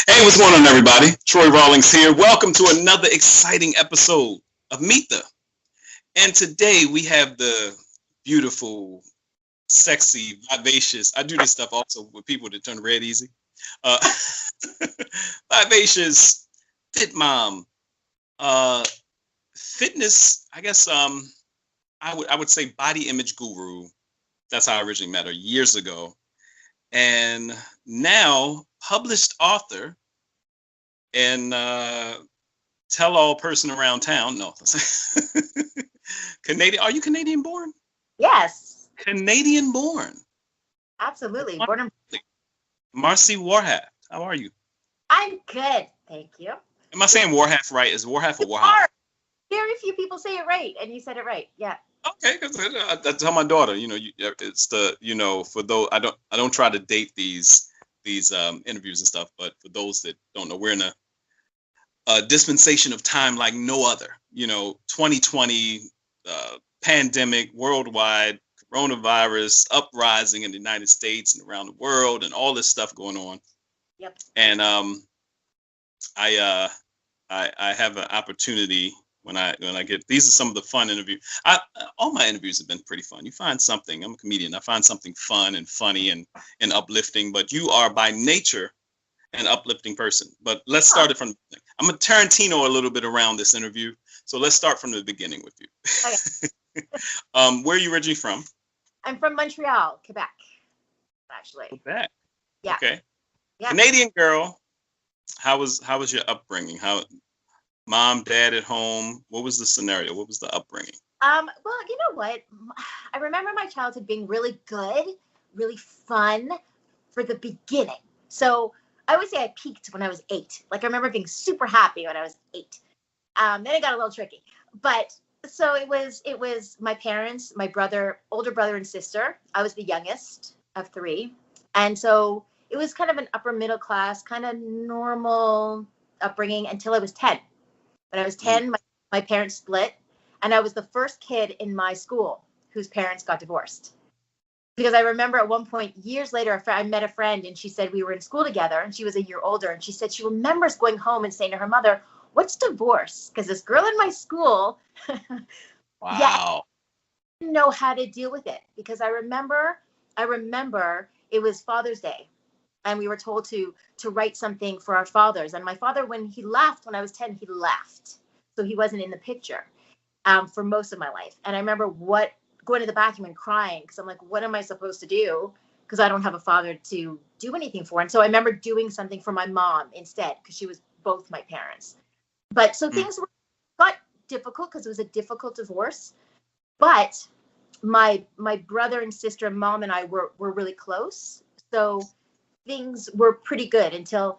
Hey, what's going on, everybody? Troy Rawlings here. Welcome to another exciting episode of Meet the. And today we have the beautiful, sexy, vivacious. I do this stuff also with people that turn red easy. Uh, vivacious, fit mom, uh, fitness. I guess I would say body image guru. That's how I originally met her years ago, and now published author and tell-all person around town. No, Canadian. Are you Canadian born? Yes, Canadian born. absolutely. Born and Marci Warhaft. How are you? I'm good, thank you. Am I saying Warhaft right? Is Warhaft or You Warhaft? are. Very few people say it right, and you said it right. Yeah. Okay, because I tell my daughter, it's the, for those I don't try to date these interviews and stuff, but for those that don't know, we're in a dispensation of time like no other. 2020 pandemic worldwide, coronavirus uprising in the United States and around the world, and all this stuff going on. Yep. And I have an opportunity when I get, these are some of the fun interviews. All my interviews have been pretty fun. You find something. I'm a comedian. I find something fun and funny and uplifting. But you are by nature an uplifting person. But let's start it from the beginning. I'm a Tarantino a little bit around this interview, so let's start from the beginning with you. Okay. Where are you originally from? I'm from Montreal, Quebec, actually. Quebec. Yeah. Okay. Yeah. Canadian girl. How was your upbringing? How mom, dad at home? What was the scenario? What was the upbringing? Well, you know what? I remember my childhood being really good, really fun for the beginning. So I always say I peaked when I was 8. Like I remember being super happy when I was 8. Then it got a little tricky. But so it was my parents, my brother, older brother and sister. I was the youngest of 3. And so it was kind of an upper middle class, kind of normal upbringing until I was 10. When I was 10, my parents split, and I was the first kid in my school whose parents got divorced. Because I remember at one point, years later, I met a friend, and she said we were in school together, and she was a year older, and she said she remembers going home and saying to her mother, "What's divorce?" Because this girl in my school, Wow. didn't know how to deal with it. Because I remember it was Father's Day, and we were told to write something for our fathers. And my father, when he left, when I was 10, he left. So he wasn't in the picture for most of my life. And I remember going to the bathroom and crying because I'm like, what am I supposed to do? Because I don't have a father to do anything for. And so I remember doing something for my mom instead because she was both my parents. But so things got difficult because it was a difficult divorce. But my brother and sister and mom and I were really close. So things were pretty good until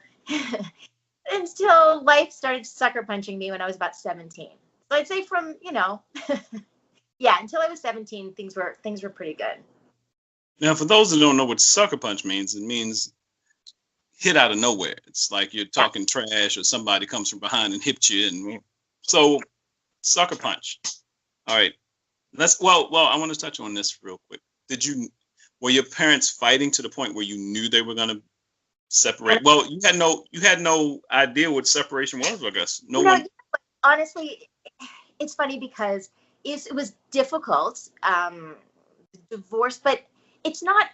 life started sucker punching me when I was about 17. So I'd say from, yeah, until I was 17, things were pretty good. Now, for those that don't know what sucker punch means, it means hit out of nowhere. It's like you're talking trash or somebody comes from behind and hit you. And so sucker punch. All right. Well, I want to touch on this real quick. Were your parents fighting to the point where you knew they were going to separate? Well, you had no idea what separation was, I guess. No one. Honestly, it's funny because it was difficult, divorce, but it's not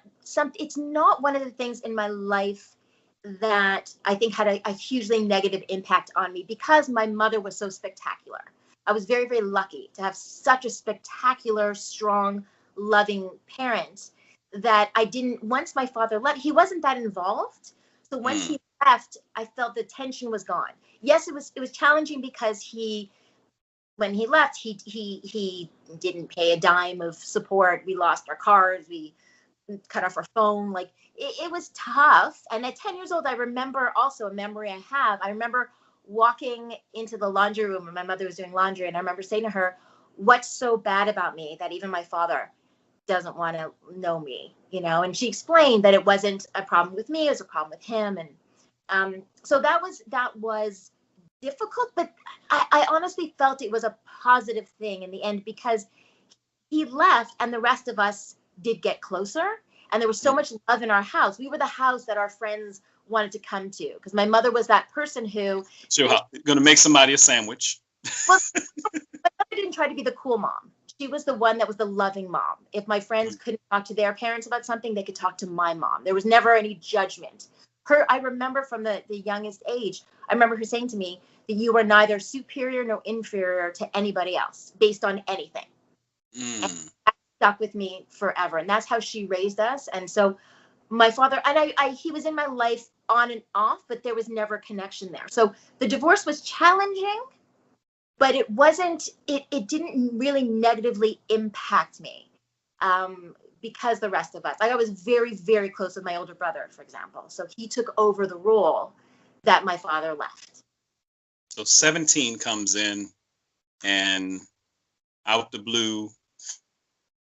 one of the things in my life that I think had a hugely negative impact on me because my mother was so spectacular. I was very, very lucky to have such a spectacular, strong, loving parent that once my father left, he wasn't that involved. So once he left, I felt the tension was gone. Yes, it was challenging because when he left, he didn't pay a dime of support. We lost our cars. We cut off our phone. Like it was tough. And at 10 years old, I remember also a memory I have. I remember walking into the laundry room when my mother was doing laundry. And I remember saying to her, "What's so bad about me that even my father doesn't want to know me?" And she explained that it wasn't a problem with me. It was a problem with him. And so that was difficult, but I honestly felt it was a positive thing in the end because he left and the rest of us did get closer. And there was so much love in our house. We were the house that our friends wanted to come to, because my mother was that person who. So you're going to make somebody a sandwich. Well, my mother didn't try to be the cool mom. She was the one that was the loving mom. If my friends couldn't talk to their parents about something, they could talk to my mom. There was never any judgment. I remember from the youngest age, I remember her saying to me that you are neither superior nor inferior to anybody else based on anything. And that stuck with me forever. And that's how she raised us. And so my father, and he was in my life on and off, but there was never a connection there. So the divorce was challenging, but it didn't really negatively impact me. Because the rest of us, I was very, very close with my older brother, for example. So he took over the role that my father left. So 17 comes in, and out the blue.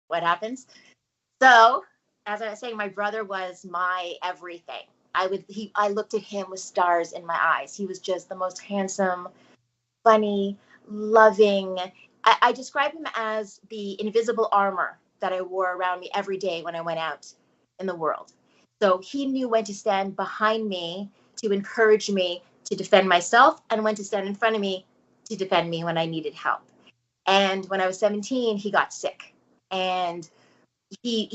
What happens? So, as I was saying, my brother was my everything. I looked at him with stars in my eyes. He was just the most handsome, funny, loving. I describe him as the invisible armor that I wore around me every day when I went out in the world. So he knew when to stand behind me to encourage me to defend myself, and when to stand in front of me to defend me when I needed help. And when I was 17, he got sick, and he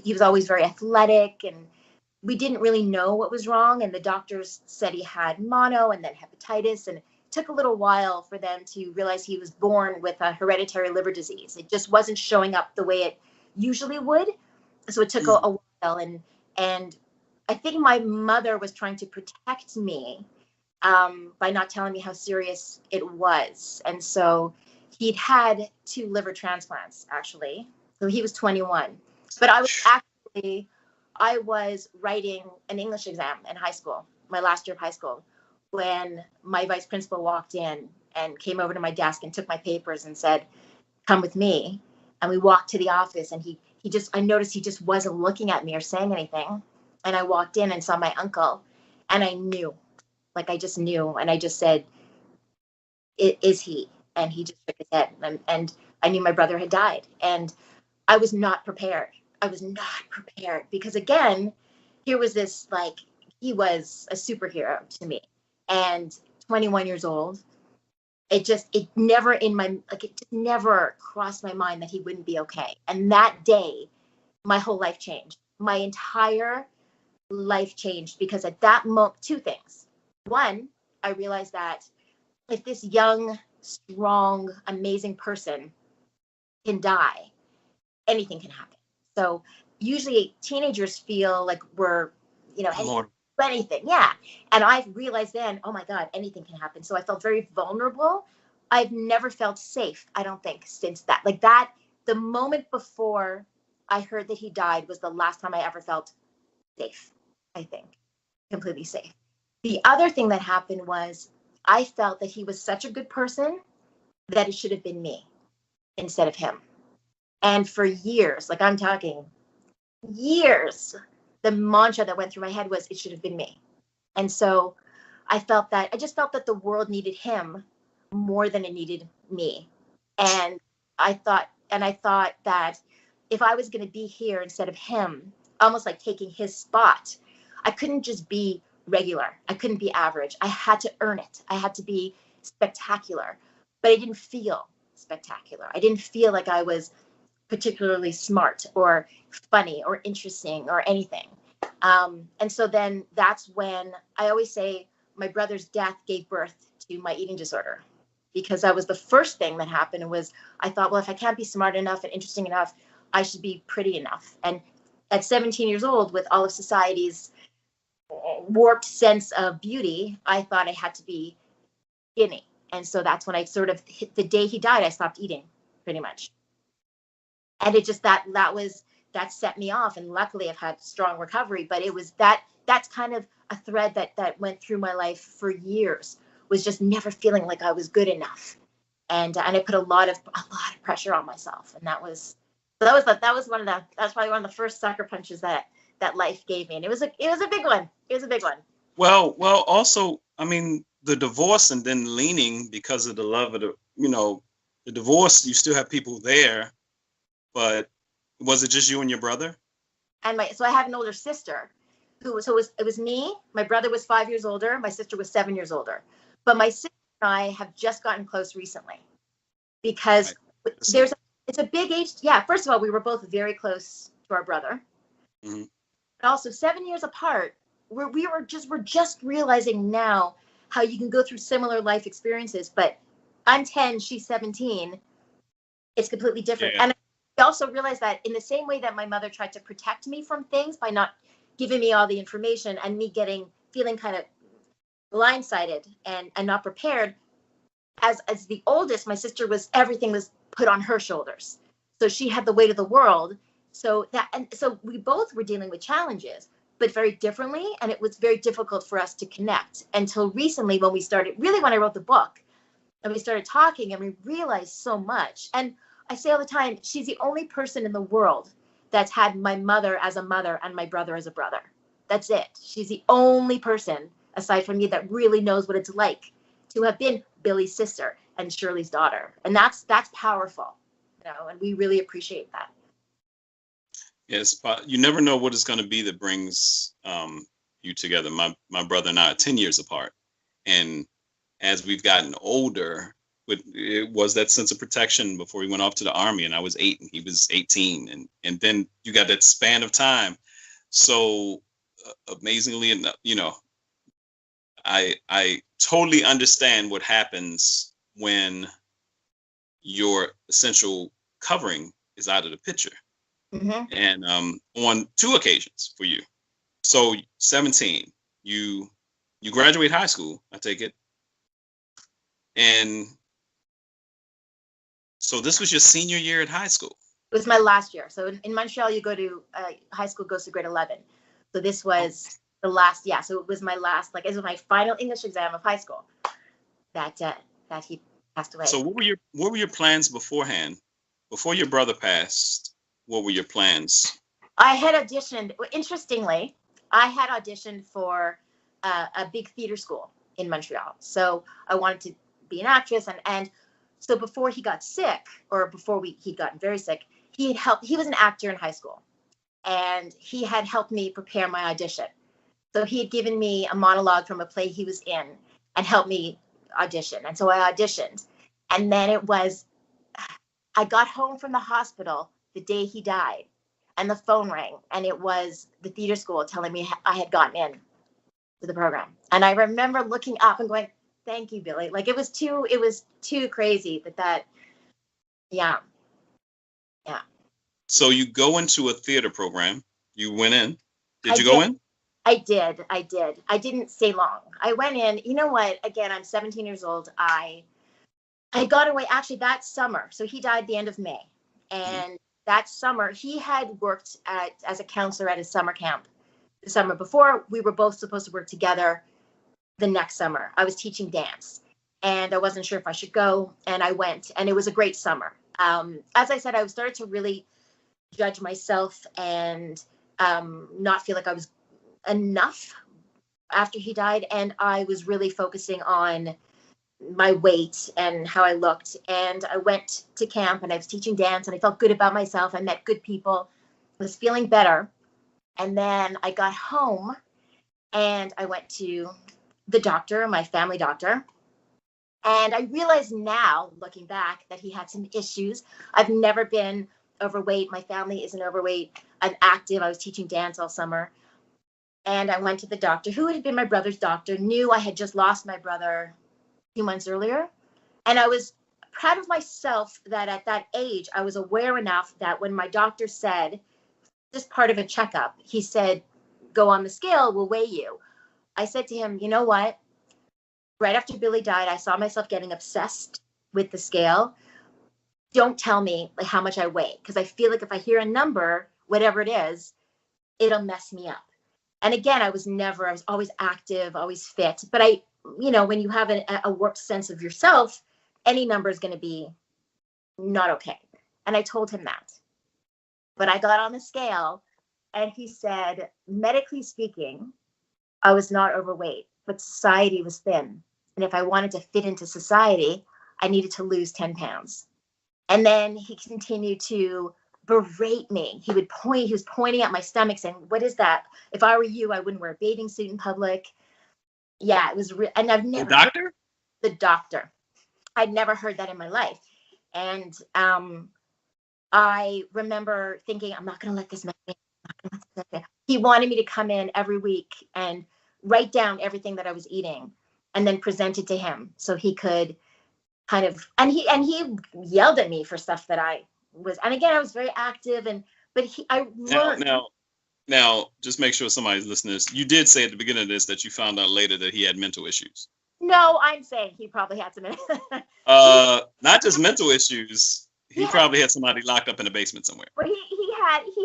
was always very athletic, and we didn't really know what was wrong. And the doctors said he had mono and then hepatitis, and took a little while for them to realize he was born with a hereditary liver disease. It just wasn't showing up the way it usually would. So it took a while. And I think my mother was trying to protect me by not telling me how serious it was. And so he'd had 2 liver transplants, actually. So he was 21. But I was writing an English exam in high school, my last year of high school, when my vice principal walked in and came over to my desk and took my papers and said, "Come with me." And we walked to the office, and I noticed he just wasn't looking at me or saying anything. And I walked in and saw my uncle, and I knew, I just knew. And I just said, "Is he?" And he just shook his head. And I knew my brother had died. And I was not prepared. Because, again, here was this, he was a superhero to me. And 21 years old, it never crossed my mind that he wouldn't be okay. And that day, my whole life changed. My entire life changed, because at that moment, 2 things. One, I realized that if this young, strong, amazing person can die, anything can happen. So usually teenagers feel like we're, anything. Yeah. And I realized then, oh my God, anything can happen. So I felt very vulnerable. I've never felt safe, I don't think, since that. The moment before I heard that he died was the last time I ever felt safe, I think. Completely safe. The other thing that happened was I felt that he was such a good person that it should have been me instead of him. And for years, I'm talking years, the mantra that went through my head was, it should have been me. And so I just felt that the world needed him more than it needed me. And I thought that if I was going to be here instead of him, almost like taking his spot, I couldn't just be regular. I couldn't be average. I had to earn it. I had to be spectacular. But I didn't feel spectacular. I didn't feel like I was particularly smart or funny or interesting or anything. And so then that's when I always say my brother's death gave birth to my eating disorder, because that was the first thing that happened. Was I thought, well, if I can't be smart enough and interesting enough, I should be pretty enough. And at 17 years old, with all of society's warped sense of beauty, I thought I had to be skinny. And so that's when I sort of hit the day he died, I stopped eating pretty much. And it just that set me off. And luckily I've had strong recovery, but it was that's kind of a thread that went through my life for years, was just never feeling like I was good enough. And I put a lot of pressure on myself. And that's probably one of the first sucker punches that life gave me. And it was a big one. It was a big one. Well, also, I mean, the divorce and then leaning because of the love of the divorce, you still have people there, but was it just you and your brother? And so I have an older sister it was me. My brother was 5 years older. My sister was 7 years older. But my sister and I have just gotten close recently because Right. it's a big age. Yeah, first of all, we were both very close to our brother. Mm-hmm. But also 7 years apart, we're just realizing now how you can go through similar life experiences. But I'm 10, she's 17. It's completely different. Yeah. And I also realized that in the same way that my mother tried to protect me from things by not giving me all the information and me feeling kind of blindsided and not prepared, as the oldest, my sister everything was put on her shoulders. So she had the weight of the world. So we both were dealing with challenges, but very differently. And it was very difficult for us to connect until recently when I wrote the book and we started talking and we realized so much. And I say all the time, she's the only person in the world that's had my mother as a mother and my brother as a brother. That's it. She's the only person aside from me that really knows what it's like to have been Billy's sister and Shirley's daughter. And that's powerful, and we really appreciate that. Yes, but you never know what it's going to be that brings you together. My brother and I are 10 years apart. And as we've gotten older, it was that sense of protection before he went off to the Army, and I was 8 and he was 18. And then you got that span of time. So amazingly enough, I totally understand what happens when your essential covering is out of the picture. Mm-hmm. And on 2 occasions for you. So 17, you graduate high school, I take it. And so this was your senior year at high school. It was my last year. So in Montreal, you go to high school goes to grade 11. So this was the last, yeah. So it was my last, it was my final English exam of high school that he passed away. So what were your plans beforehand? Before your brother passed, what were your plans? I had auditioned. Interestingly, I had auditioned for a big theater school in Montreal. So I wanted to be an actress, and so before he got sick, or before he'd gotten very sick, he was an actor in high school, and he had helped me prepare my audition. So he had given me a monologue from a play he was in and helped me audition. And so I auditioned, and then I got home from the hospital the day he died, and the phone rang, and it was the theater school telling me I had gotten in to the program. And I remember looking up and going, "Thank you, Billy." It was too crazy that yeah. So you go into a theater program. You went in. Did you go in? I did. I didn't stay long. I went in. You know what? Again, I'm 17 years old. I got away actually that summer. So he died the end of May. And that summer, he had worked as a counselor at a summer camp the summer before. We were both supposed to work together the next summer. I was teaching dance, and I wasn't sure if I should go, and I went, and it was a great summer. As I said, I started to really judge myself and not feel like I was enough after he died, and I was really focusing on my weight and how I looked. And I went to camp, and I was teaching dance, and I felt good about myself. I met good people, was feeling better. And then I got home, and I went to the doctor, my family doctor. And I realize now, looking back, that he had some issues. I've never been overweight. My family isn't overweight. I'm active. I was teaching dance all summer. And I went to the doctor, who had been my brother's doctor, knew I had just lost my brother a few months earlier. And I was proud of myself that at that age, I was aware enough that when my doctor said, this part of a checkup, he said, "Go on the scale, we'll weigh you." I said to him, "You know what? Right after Billy died, I saw myself getting obsessed with the scale. Don't tell me how much I weigh, because I feel like if I hear a number, whatever it is, it'll mess me up." And again, I was always active, always fit. But when you have a warped sense of yourself, any number is going to be not okay. And I told him that. But I got on the scale, and he said, medically speaking, I was not overweight, but society was thin. And if I wanted to fit into society, I needed to lose 10 pounds. And then he continued to berate me. He was pointing at my stomach saying, "What is that? If I were you, I wouldn't wear a bathing suit in public." Yeah, it was and I've The never doctor? the doctor. I'd never heard that in my life. And I remember thinking, I'm not going to let this man. He wanted me to come in every week and write down everything that I was eating and then present it to him so he could kind of, and he yelled at me for stuff that I was, and again, I was very active, but I learned. Now, just make sure somebody's listening to this. You did say at the beginning of this that you found out later that he had mental issues. No, I'm saying he probably had some. Not just mental issues. He probably had somebody locked up in the basement somewhere. But he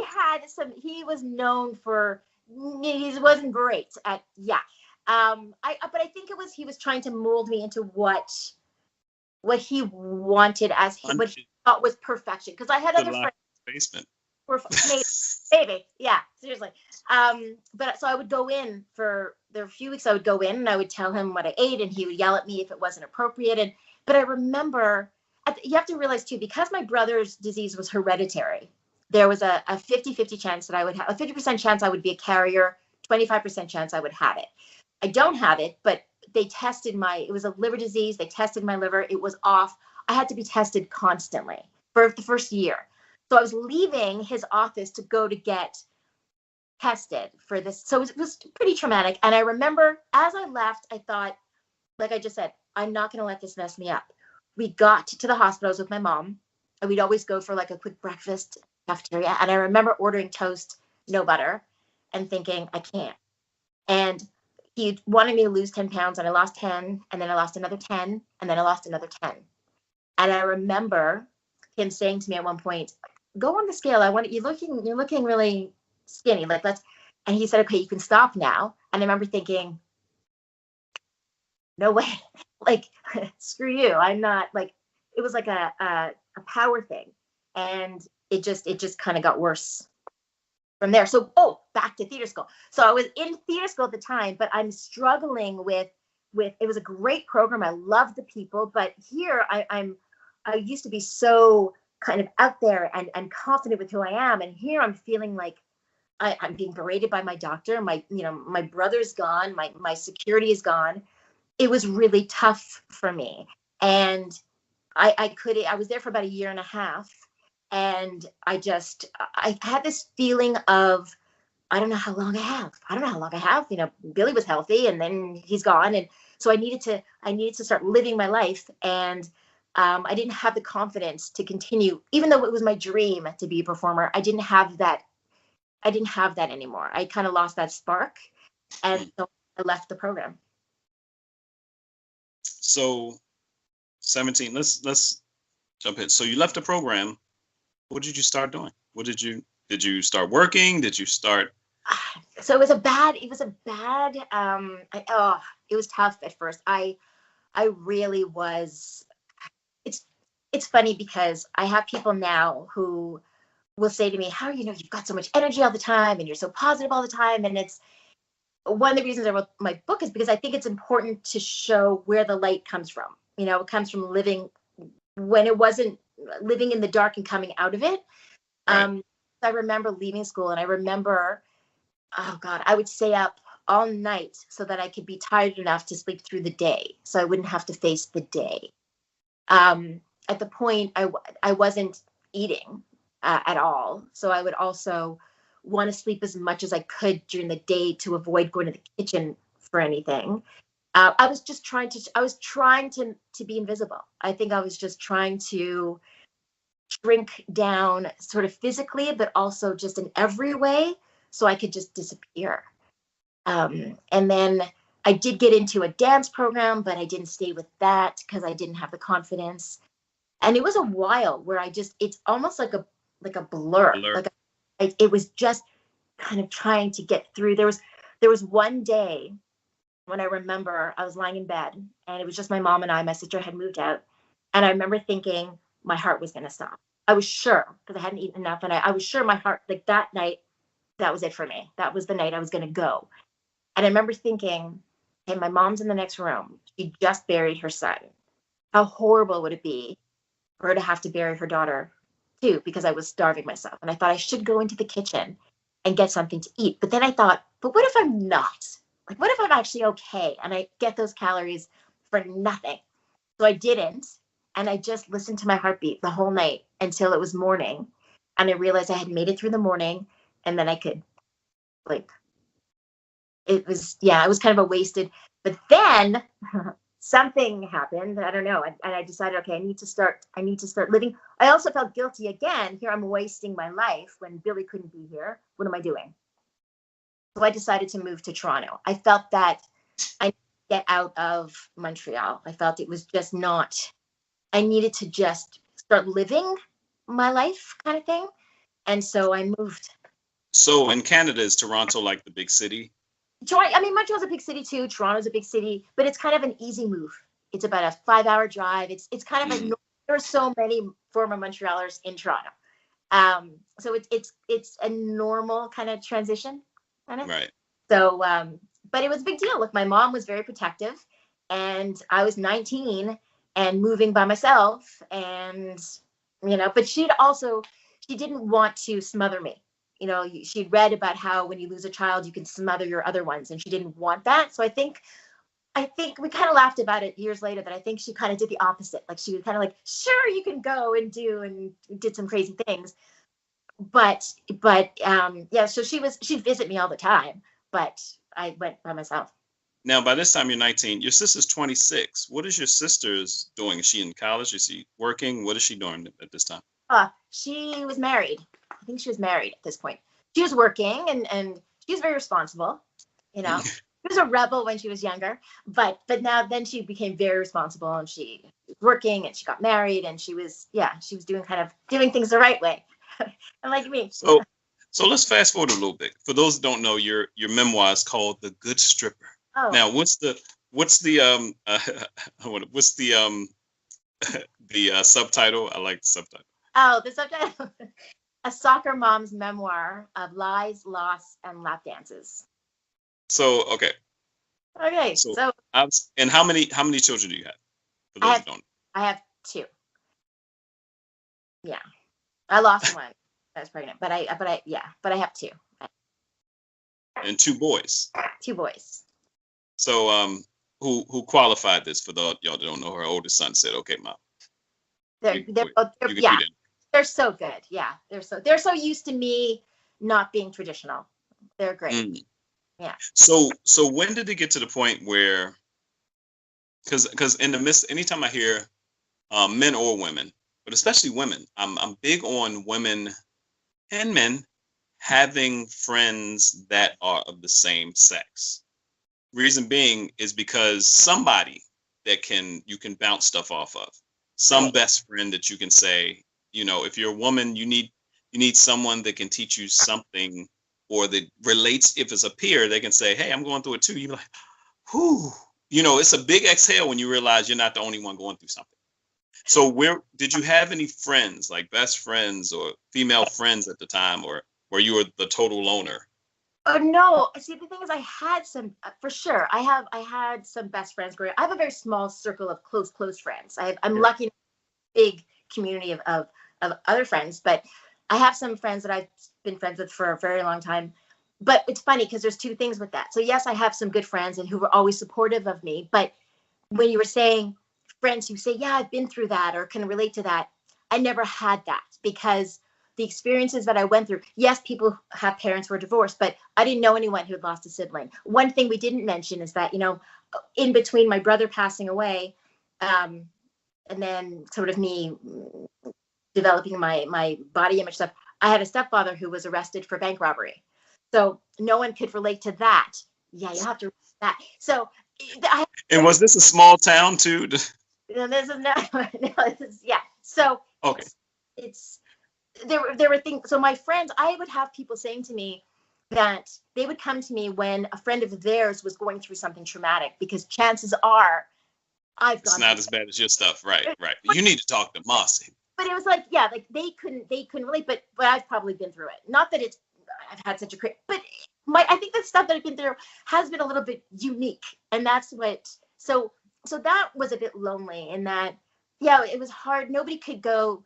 had some. He was known for. He wasn't great at. Yeah. But I think he was trying to mold me into what he wanted what he thought was perfection. Because I had other friends. Basement. Maybe, yeah, seriously. But so I would go in there were a few weeks I would go in and I would tell him what I ate and he would yell at me if it wasn't appropriate. But I remember, you have to realize too, because my brother's disease was hereditary, there was a 50-50 chance that I would have, a 50% chance I would be a carrier, 25% chance I would have it. I don't have it, but they tested it was a liver disease. They tested my liver. It was off. I had to be tested constantly for the first year. So I was leaving his office to go to get tested for this. So it was pretty traumatic. And I remember as I left, I thought, like I just said, I'm not going to let this mess me up. We got to the hospitals with my mom, and we'd always go for like a quick breakfast cafeteria. And I remember ordering toast, no butter, and thinking, I can't. And he wanted me to lose 10 pounds, and I lost 10, and then I lost another 10, and then I lost another 10. And I remember him saying to me at one point, go on the scale. You're looking really skinny. And he said, okay, you can stop now. And I remember thinking, no way, screw you. I'm not it was like a power thing. And it just kind of got worse from there. So, back to theater school. So I was in theater school at the time, but I'm struggling with, it was a great program. I loved the people, but here I used to be so kind of out there and confident with who I am. And here I'm feeling like I'm being berated by my doctor. My brother's gone. My security is gone. It was really tough for me. And I was there for about a year and a half. And I had this feeling of, I don't know how long I have. Billy was healthy and then he's gone. And so I needed to start living my life. And I didn't have the confidence to continue, even though it was my dream to be a performer. I didn't have that anymore. I kind of lost that spark. And so I left the program. So 17, let's jump in. So you left the program. What did you start doing? Did you start working? Did you start? So it was tough at first. I really was. It's funny because I have people now who will say to me, how you've got so much energy all the time and you're so positive all the time. And it's one of the reasons I wrote my book is because I think it's important to show where the light comes from. It comes from living when it wasn't living in the dark and coming out of it. Right. I remember leaving school and I remember, oh God, I would stay up all night so that I could be tired enough to sleep through the day. So I wouldn't have to face the day. At the point I wasn't eating at all. So I would also want to sleep as much as I could during the day to avoid going to the kitchen for anything. I was trying to be invisible. I think I was just trying to shrink down sort of physically, but also just in every way so I could just disappear. And then I did get into a dance program, but I didn't stay with that because I didn't have the confidence. And it was a while where it's almost like a blur. It was just kind of trying to get through. There was one day when I remember I was lying in bed and it was just my mom and I. My sister had moved out. And I remember thinking my heart was going to stop. I was sure because I hadn't eaten enough. And I was sure my heart, that night, that was it for me. That was the night I was going to go. And I remember thinking, hey, my mom's in the next room. She just buried her son. How horrible would it be for her to have to bury her daughter too, because I was starving myself. And I thought I should go into the kitchen and get something to eat. But then I thought, but what if I'm not? Like, what if I'm actually okay and I get those calories for nothing? So I didn't. And I just listened to my heartbeat the whole night until it was morning. And I realized I had made it through the morning, and then I could sleep. It was kind of a wasted, but then something happened. I don't know. And I decided, okay, I need to start living. I also felt guilty again. Here I'm wasting my life when Billy couldn't be here. What am I doing? So I decided to move to Toronto. I felt that I needed to get out of Montreal. I felt it was just not, I needed to just start living my life kind of thing. And so I moved. So in Canada, is Toronto like the big city? I mean, Montreal's a big city too. Toronto's a big city, but it's kind of an easy move. It's about a 5-hour drive. It's kind of there are so many former Montrealers in Toronto. So it's a normal kind of transition. Right. So, but it was a big deal. Look, my mom was very protective, and I was 19 and moving by myself, and but she didn't want to smother me. She'd read about how when you lose a child, you can smother your other ones, and she didn't want that. So I think we kind of laughed about it years later that I think she kind of did the opposite. Like she was kind of like, sure, you can go and did some crazy things. But yeah, so she'd visit me all the time, but I went by myself. Now, by this time you're 19. Your sister's 26. What is your sister's doing? Is she in college? Is she working? What is she doing at this time? She was married. I think she was married at this point. She was working and she was very responsible. She was a rebel when she was younger, but then she became very responsible, and she was working, and she got married, and she was doing things the right way. Like me. So let's fast forward a little bit. For those who don't know, your memoir is called The Good Stripper. Oh. Now, what's the subtitle? I like the subtitle. Oh, the subtitle. A soccer mom's memoir of lies, loss, and lap dances. So, okay. Okay. So and how many children do you have? For those who don't know. I have 2. Yeah. I lost one. I was pregnant, but I have 2. And 2 boys. 2 boys. So, who qualified this? For y'all that don't know, her oldest son said, "Okay, Mom." They're so good. Yeah, they're so used to me not being traditional. They're great. Yeah. So when did it get to the point where, because in the midst, anytime I hear men or women, but especially women, I'm big on women and men having friends that are of the same sex. Reason being is because somebody that you can bounce stuff off of. Some best friend that you can say, if you're a woman, you need someone that can teach you something, or that relates. If it's a peer, they can say, "Hey, I'm going through it too." You're like, "Whew." It's a big exhale when you realize you're not the only one going through something. So did you have any friends, like best friends or female friends at the time, or were you the total loner? Oh no! See, the thing is, I had some for sure. I had some best friends growing up. I have a very small circle of close friends. I'm lucky in a big community of other friends, but I have some friends that I've been friends with for a very long time. But it's funny because there's 2 things with that. So yes, I have some good friends and who were always supportive of me. But when you were saying friends who say, "Yeah, I've been through that," or can relate to that, I never had that, because the experiences that I went through, yes, people have parents who are divorced, but I didn't know anyone who had lost a sibling. One thing we didn't mention is that, in between my brother passing away, and then sort of me developing my body image stuff, I had a stepfather who was arrested for bank robbery. So no one could relate to that. Yeah, you have to that. So and was this a small town too? This is not. No, yeah. So okay. It's there were things. So my friends, I would have people saying to me that they would come to me when a friend of theirs was going through something traumatic, because chances are it's not as bad as your stuff, right? You need to talk to Marci. But it was like, yeah, like they couldn't relate, but I've probably been through it. Not that I've had such a great, but I think the stuff that I've been through has been a little bit unique, and that's what. So that was a bit lonely in that. Yeah, it was hard. Nobody could go.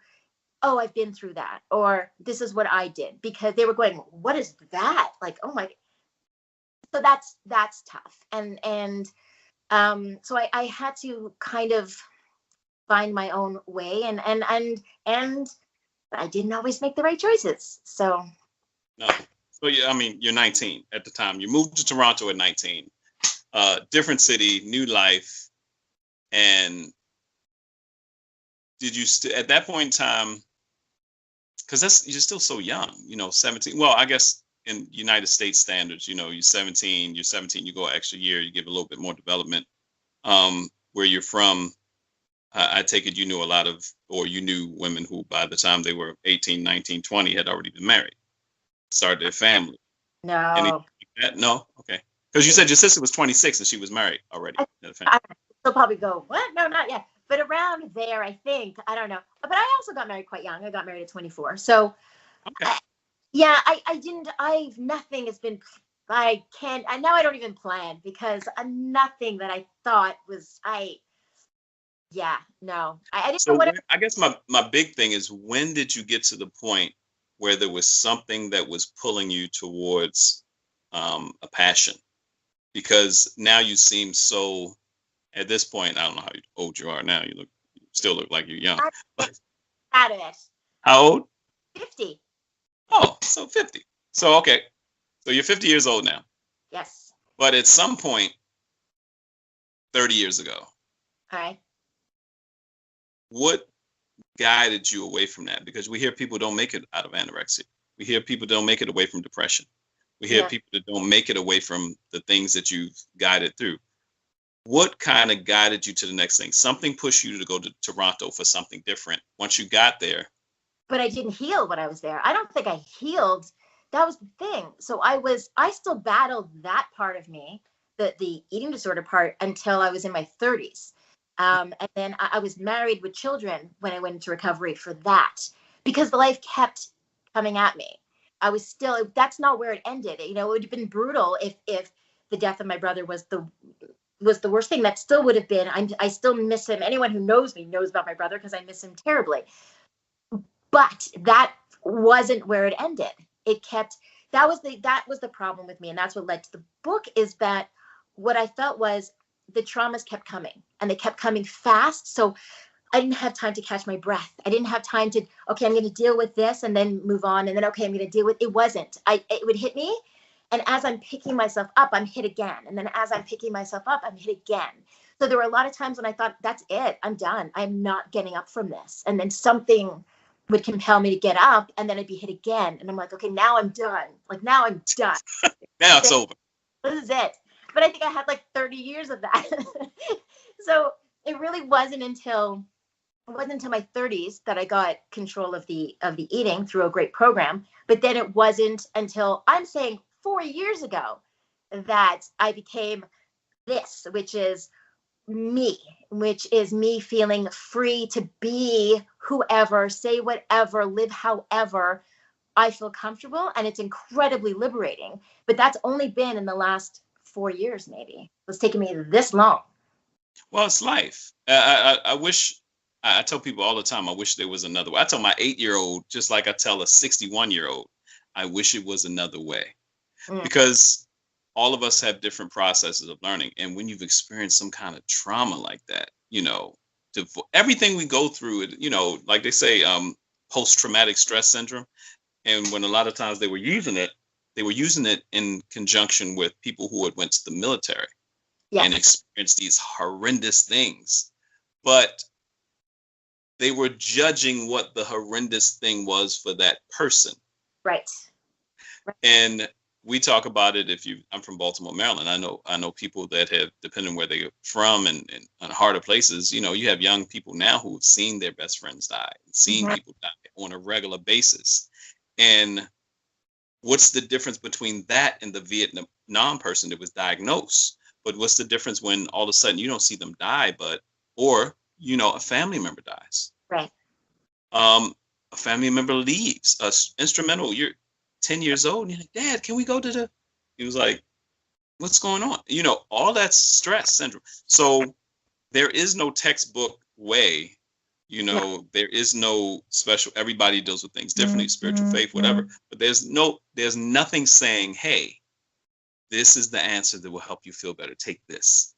oh, I've been through that, or this is what I did, because they were going, what is that? Like, oh my. So that's tough. So I had to kind of find my own way, and I didn't always make the right choices. So No. So yeah, I mean, you're 19 at the time. You moved to Toronto at 19. Different city, new life. And did you at that point in time, because you're still so young, 17. Well, I guess in United States standards, you're 17, you go an extra year, you give a little bit more development. Where you're from, I take it you knew a lot of, or you knew women who by the time they were 18, 19, 20 had already been married, started their family. no. Anything like that? No? Okay. Because you said your sister was 26 and she was married already. They'll probably go, what? No, not yet. But around there, I think, I don't know. But I also got married quite young. I got married at 24. So, okay. Nothing has been, now I don't even plan, because nothing that I thought was, no. I didn't know what. I guess my big thing is, when did you get to the point where there was something that was pulling you towards a passion? Because now you seem so, at this point, I don't know how old you are now. You still look like you're young. Out of it. How old? 50. Oh, so 50. So, okay. So you're 50 years old now. Yes. But at some point, 30 years ago. All right. What guided you away from that? Because we hear people don't make it out of anorexia. We hear people don't make it away from depression. We hear people that don't make it away from the things that you've guided through. What kind of guided you to the next thing? Something pushed you to go to Toronto for something different once you got there. But I didn't heal when I was there. I don't think I healed. That was the thing. So I still battled that part of me, the eating disorder part, until I was in my 30s. And then I was married with children when I went into recovery for that, because the life kept coming at me. I was still, that's not where it ended. It would have been brutal if the death of my brother was the worst thing. That still would have been, I still miss him. Anyone who knows me knows about my brother, because I miss him terribly. But that wasn't where it ended. It kept, that was the problem with me. And that's what led to the book, is that what I felt was the traumas kept coming, and they kept coming fast. So I didn't have time to catch my breath. I didn't have time to, okay, I'm going to deal with this and then move on. And then, okay, I'm going to deal with, it wasn't, it would hit me. And as I'm picking myself up, I'm hit again. And then as I'm picking myself up, I'm hit again. So there were a lot of times when I thought, that's it, I'm done. I'm not getting up from this. And then something would compel me to get up, and then I'd be hit again. And I'm like, okay, now I'm done. Like, now I'm done. Now it's over. This is it. But I think I had like 30 years of that. So it really wasn't until my 30s that I got control of the eating through a great program. But then it wasn't until, I'm saying, 4 years ago that I became this, which is me feeling free to be whoever, say whatever, live however I feel comfortable. And it's incredibly liberating. But that's only been in the last 4 years, maybe. It's taken me this long. Well, it's life. I wish, I tell people all the time, I wish there was another way. I tell my 8-year-old, just like I tell a 61-year-old, I wish it was another way. Because all of us have different processes of learning. And when you've experienced some kind of trauma like that, everything we go through, like they say, post-traumatic stress syndrome. And when a lot of times they were using it in conjunction with people who had went to the military and experienced these horrendous things. But they were judging what the horrendous thing was for that person. Right. And we talk about it. I'm from Baltimore, Maryland. I know people that have, depending on where they're from and harder places, you have young people now who have seen their best friends die, seen people die on a regular basis. And what's the difference between that and the Vietnam person that was diagnosed? But what's the difference when all of a sudden you don't see them die, or a family member dies? Right. A family member leaves, instrumental. You're 10 years old, and you're like, Dad, can we go to he was like, what's going on? All that stress syndrome. So there is no textbook way, You Yeah. know, there is no special, everybody deals with things differently, spiritual faith, whatever. But there's nothing saying, hey, this is the answer that will help you feel better. Take this.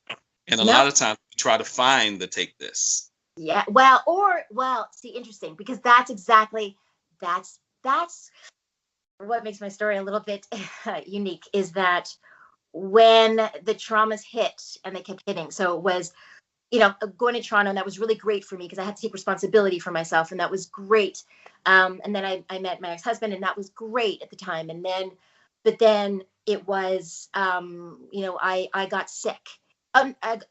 And a lot of times we try to find the take this. Yeah. Well, see, interesting, because that's what makes my story a little bit unique, is that when the traumas hit and they kept hitting. So it was, going to Toronto, and that was really great for me because I had to take responsibility for myself, and that was great. And then I met my ex-husband, and that was great at the time. But then it was, I got sick.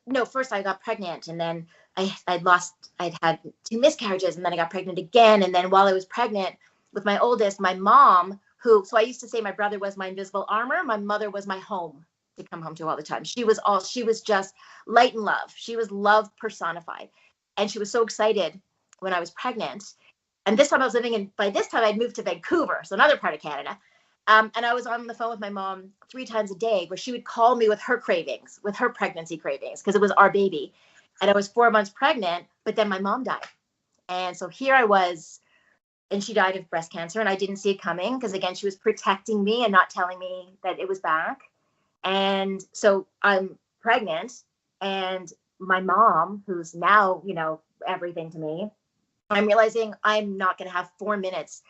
No, first I got pregnant, and then I'd had 2 miscarriages, and then I got pregnant again. And then while I was pregnant with my oldest, my mom, so I used to say my brother was my invisible armor, my mother was my home to come home to all the time. She was just light and love. She was love personified. And she was so excited when I was pregnant. And this time I was by this time I'd moved to Vancouver, so another part of Canada. And I was on the phone with my mom 3 times a day, where she would call me with her cravings, with her pregnancy cravings, because it was our baby. And I was 4 months pregnant, but then my mom died. And so here I was, and she died of breast cancer, and I didn't see it coming because, again, she was protecting me and not telling me that it was back. And so I'm pregnant, and my mom, who's now, everything to me, I'm realizing I'm not going to have 4 minutes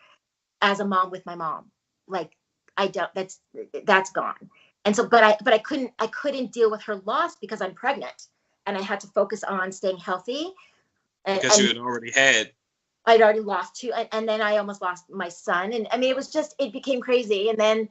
as a mom with my mom. Like, that's gone. And so, but I couldn't deal with her loss because I'm pregnant, and I had to focus on staying healthy. Because you had already had. I'd already lost 2, and then I almost lost my son. And I mean, it became crazy. And then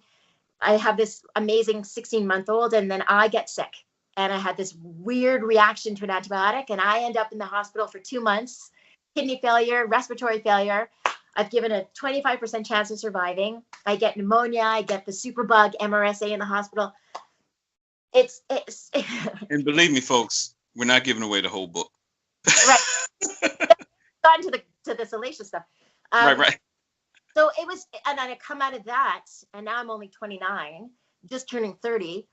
I have this amazing 16-month-old, and then I get sick, and I had this weird reaction to an antibiotic, and I end up in the hospital for 2 months, kidney failure, respiratory failure. I've given a 25% chance of surviving. I get pneumonia. I get the superbug MRSA in the hospital. It's And believe me, folks, we're not giving away the whole book. Right. Gotten to the salacious stuff. Right. So it was, and then I come out of that, and now I'm only 29, just turning 30.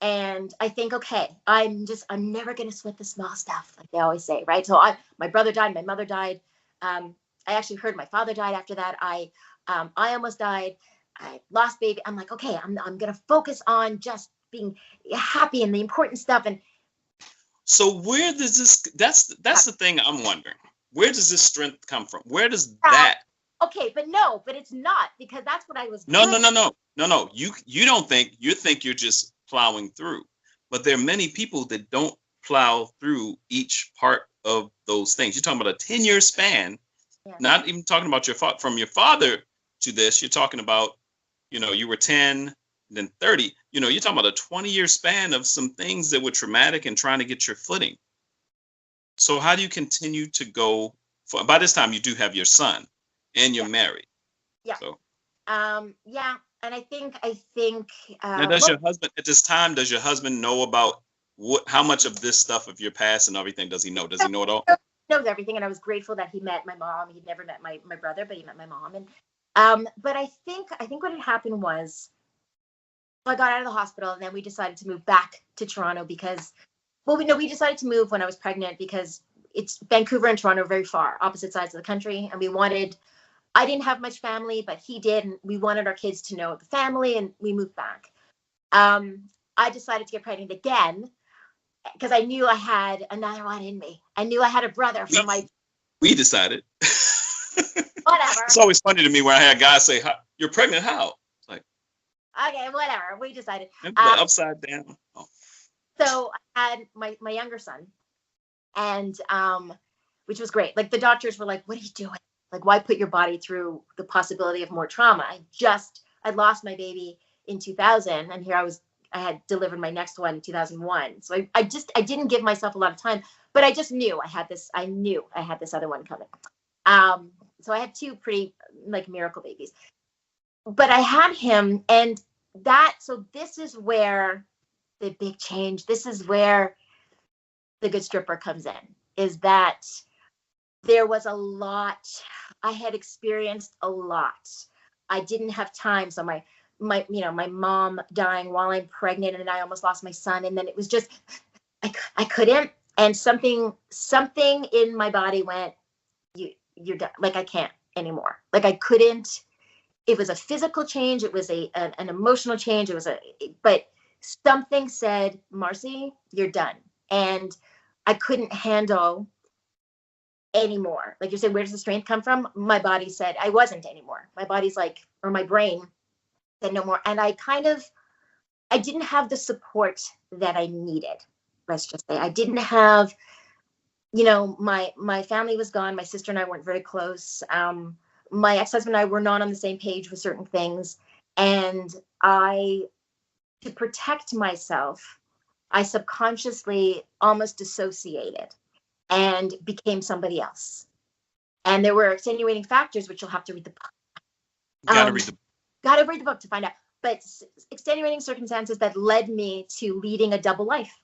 And I think, okay, I'm never going to sweat the small stuff, like they always say, right? So my brother died, my mother died. I actually heard my father died after that. I almost died. I lost baby. I'm like, okay, I'm going to focus on just being happy and the important stuff. And so where does this, that's the thing I'm wondering. Where does this strength come from? Where does that? Okay, but it's not, because that's what I was No. You don't think, you think you're just plowing through. But there are many people that don't plow through each part of those things. You're talking about a 10-year span, not even talking about from your father to this. You're talking about, you were 10, then 30. You're talking about a 20-year span of some things that were traumatic and trying to get your footing. So how do you continue to go by this time you do have your son and you're married? Yeah. So. Yeah. And I think. Now, does your husband at this time? Does your husband know about how much of this stuff of your past and everything does he know? Does he know it all? He knows everything, and I was grateful that he met my mom. He'd never met my brother, but he met my mom. And but I think what had happened was, I got out of the hospital, and then we decided to move back to Toronto because. Well, we decided to move when I was pregnant because it's Vancouver and Toronto are very far, opposite sides of the country. And I didn't have much family, but he did. And we wanted our kids to know the family, and we moved back. I decided to get pregnant again because I knew I had another one in me. I knew I had a brother from my. We decided. Whatever. It's always funny to me when I had guys say, "You're pregnant? How?" It's like, okay, whatever. We decided. Upside down. Oh. So I had my younger son, and which was great. Like, the doctors were like, "What are you doing? Like, why put your body through the possibility of more trauma?" I lost my baby in 2000, and here I had delivered my next one in 2001. So I didn't give myself a lot of time, but I just knew I had this other one coming. So I had 2 pretty miracle babies, but I had him, and so this is where the big change. This is where the good stripper comes in, is that there was a lot. I had experienced a lot. I didn't have time. So my mom dying while I'm pregnant, and I almost lost my son. And then it was just, I couldn't. And something in my body went, you're done. Like, I can't anymore. Like, I couldn't. It was a physical change. It was an emotional change. But something said, Marci, you're done. And I couldn't handle anymore. Like you said, where does the strength come from? My body said I wasn't anymore. My body's like, or my brain said no more. And I didn't have the support that I needed. Let's just say I didn't have, my family was gone. My sister and I weren't very close. My ex-husband and I were not on the same page with certain things. And to protect myself, I subconsciously almost dissociated and became somebody else. And there were extenuating factors, which you'll have to read the book. Gotta read the book to find out. But extenuating circumstances that led me to leading a double life,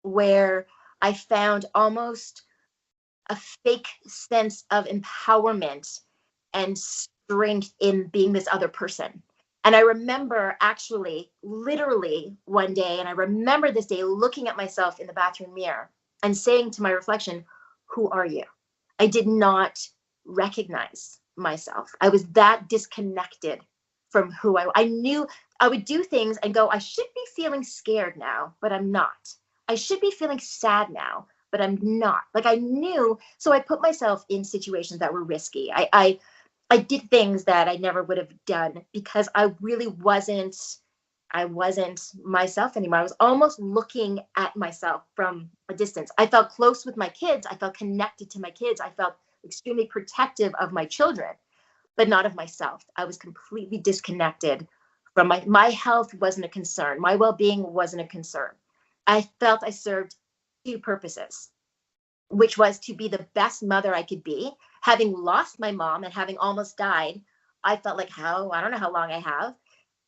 where I found almost a fake sense of empowerment and strength in being this other person. And I remember actually, literally one day, and I remember this day looking at myself in the bathroom mirror and saying to my reflection, who are you? I did not recognize myself. I was that disconnected from who I knew. I would do things and go, I should be feeling scared now, but I'm not. I should be feeling sad now, but I'm not. Like, I knew. So I put myself in situations that were risky. I did things that I never would have done because I really wasn't myself anymore. I was almost looking at myself from a distance. I felt close with my kids. I felt connected to my kids. I felt extremely protective of my children, but not of myself. I was completely disconnected from my health wasn't a concern. My well-being wasn't a concern. I felt I served two purposes, which was to be the best mother I could be. Having lost my mom and having almost died, I felt like, I don't know how long I have.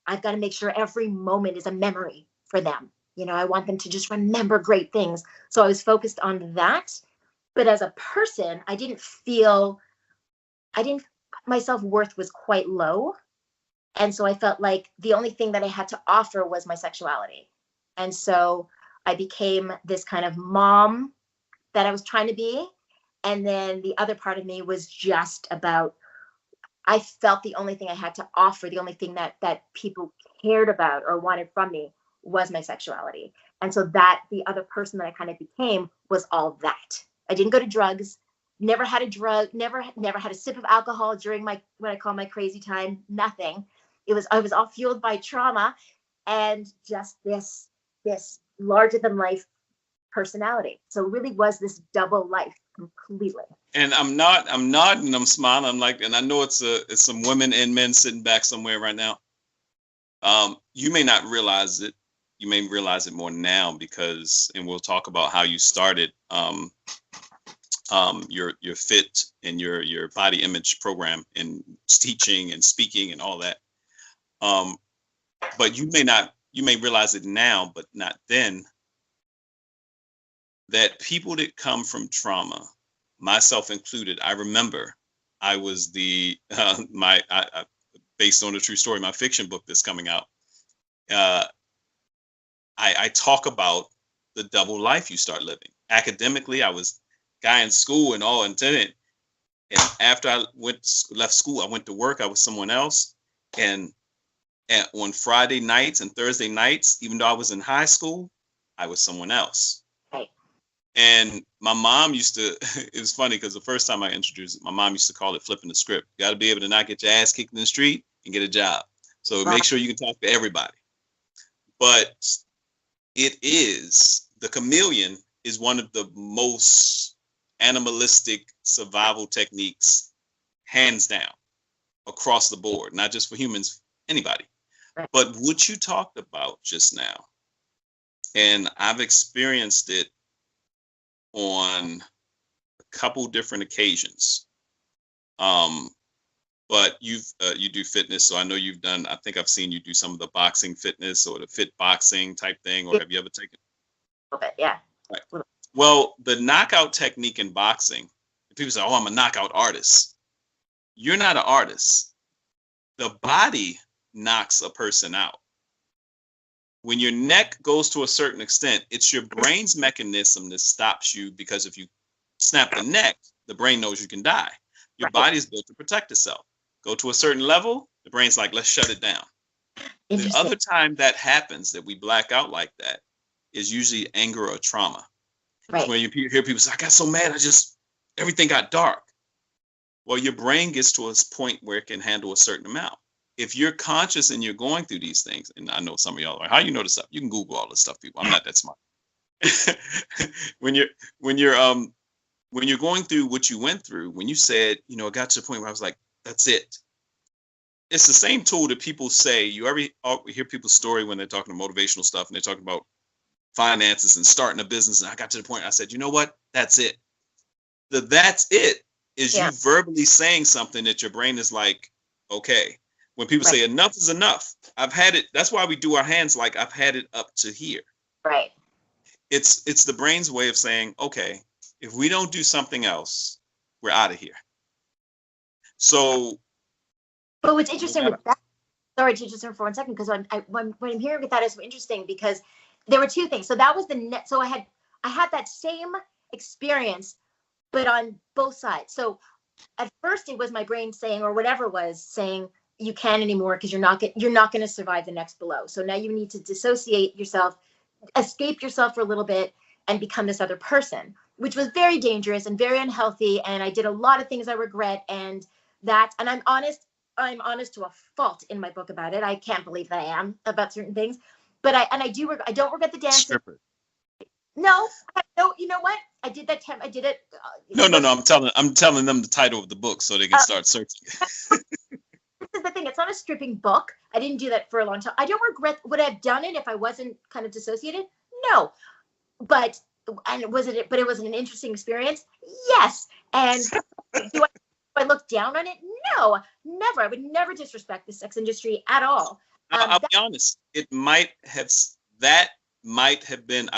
I've got to make sure every moment is a memory for them. I want them to just remember great things. So I was focused on that. But as a person, my self-worth was quite low. And so I felt like the only thing that I had to offer was my sexuality. And so I became this kind of mom that I was trying to be. And then the other part of me was just about, I felt the only thing I had to offer, the only thing that people cared about or wanted from me was my sexuality. And so that the other person that I kind of became was all that. I didn't go to drugs, never had a drug, never had a sip of alcohol during what I call my crazy time, nothing. I was all fueled by trauma and just this larger than life personality. So it really was this double life completely. And I'm nodding, I'm smiling, I'm like, and I know it's some women and men sitting back somewhere right now. You may not realize it. You may realize it more now because, and we'll talk about how you started your fit and your body image program and teaching and speaking and all that. But you may realize it now, but not then, that people that come from trauma, myself included, I remember I was based on a true story, my fiction book that's coming out. I talk about the double life you start living. Academically, I was guy in school and all intended. And after I left school, I went to work. I was someone else. And on Friday nights and Thursday nights, even though I was in high school, I was someone else. Right. And my mom used to, it was funny because the first time I introduced it, my mom used to call it flipping the script. You got to be able to not get your ass kicked in the street and get a job. So make sure you can talk to everybody. But the chameleon is one of the most animalistic survival techniques, hands down, across the board, not just for humans, anybody. Right. But what you talked about just now, and I've experienced it on a couple different occasions. But you do fitness, so I know you've done. I think I've seen you do some of the boxing fitness or the fit boxing type thing. Or have you ever taken? A little bit, yeah. Right. Well, the knockout technique in boxing. People say, "Oh, I'm a knockout artist." You're not an artist. The body knocks a person out. When your neck goes to a certain extent, it's your brain's mechanism that stops you, because if you snap the neck, the brain knows you can die. Your Right. body is built to protect itself. Go to a certain level, the brain's like, let's shut it down. The Interesting. other time that happens, that we black out like that, is usually anger or trauma. Right. When you hear people say, I got so mad, everything got dark. Well, your brain gets to a point where it can handle a certain amount. If you're conscious and you're going through these things, and I know some of y'all are like, how you know this stuff? You can Google all this stuff, people. I'm not that smart. when you're going through what you went through, when you said, it got to the point where I was like, that's it. It's the same tool that people say. You ever hear people's story when they're talking to motivational stuff and they're talking about finances and starting a business. And I got to the point I said, you know what? That's it. That's it is you verbally saying something that your brain is like, okay. When people say enough is enough, I've had it. That's why we do our hands like I've had it up to here. Right. It's the brain's way of saying, okay, if we don't do something else, we're out of here. So, but what's interesting with that, sorry to just for 1 second, because when I'm hearing with that is so interesting because there were two things. So that was so I had that same experience, but on both sides. So at first it was my brain saying, or whatever it was saying, you can't anymore because you're not going to survive the next below. So now you need to dissociate yourself, escape yourself for a little bit, and become this other person, which was very dangerous and very unhealthy. And I did a lot of things I regret, and I'm honest to a fault in my book about it. I can't believe that I am about certain things, but I don't regret the dancing. Stripper. No, you know what? I did that time. I did it. No. I'm telling them the title of the book so they can start searching. This is the thing. It's not a stripping book. I didn't do that for a long time. I don't regret. Would I have done it if I wasn't kind of dissociated? No. But it was an interesting experience. Yes. And do I look down on it? No, never. I would never disrespect the sex industry at all. I'll be honest. That might have been.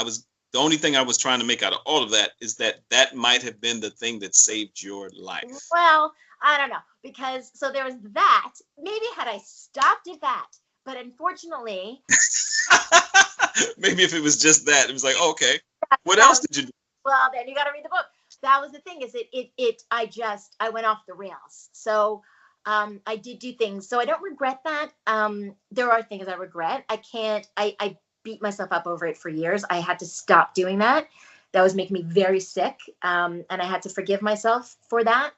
The only thing I was trying to make out of all of that is that might have been the thing that saved your life. Well, I don't know, because so there was that. Maybe had I stopped at that, but unfortunately, maybe if it was just that, it was like, oh, okay. What else did you do? Well, then you got to read the book. That was the thing. Is I went off the rails. So I did do things. So I don't regret that. There are things I regret. I beat myself up over it for years. I had to stop doing that. That was making me very sick. And I had to forgive myself for that.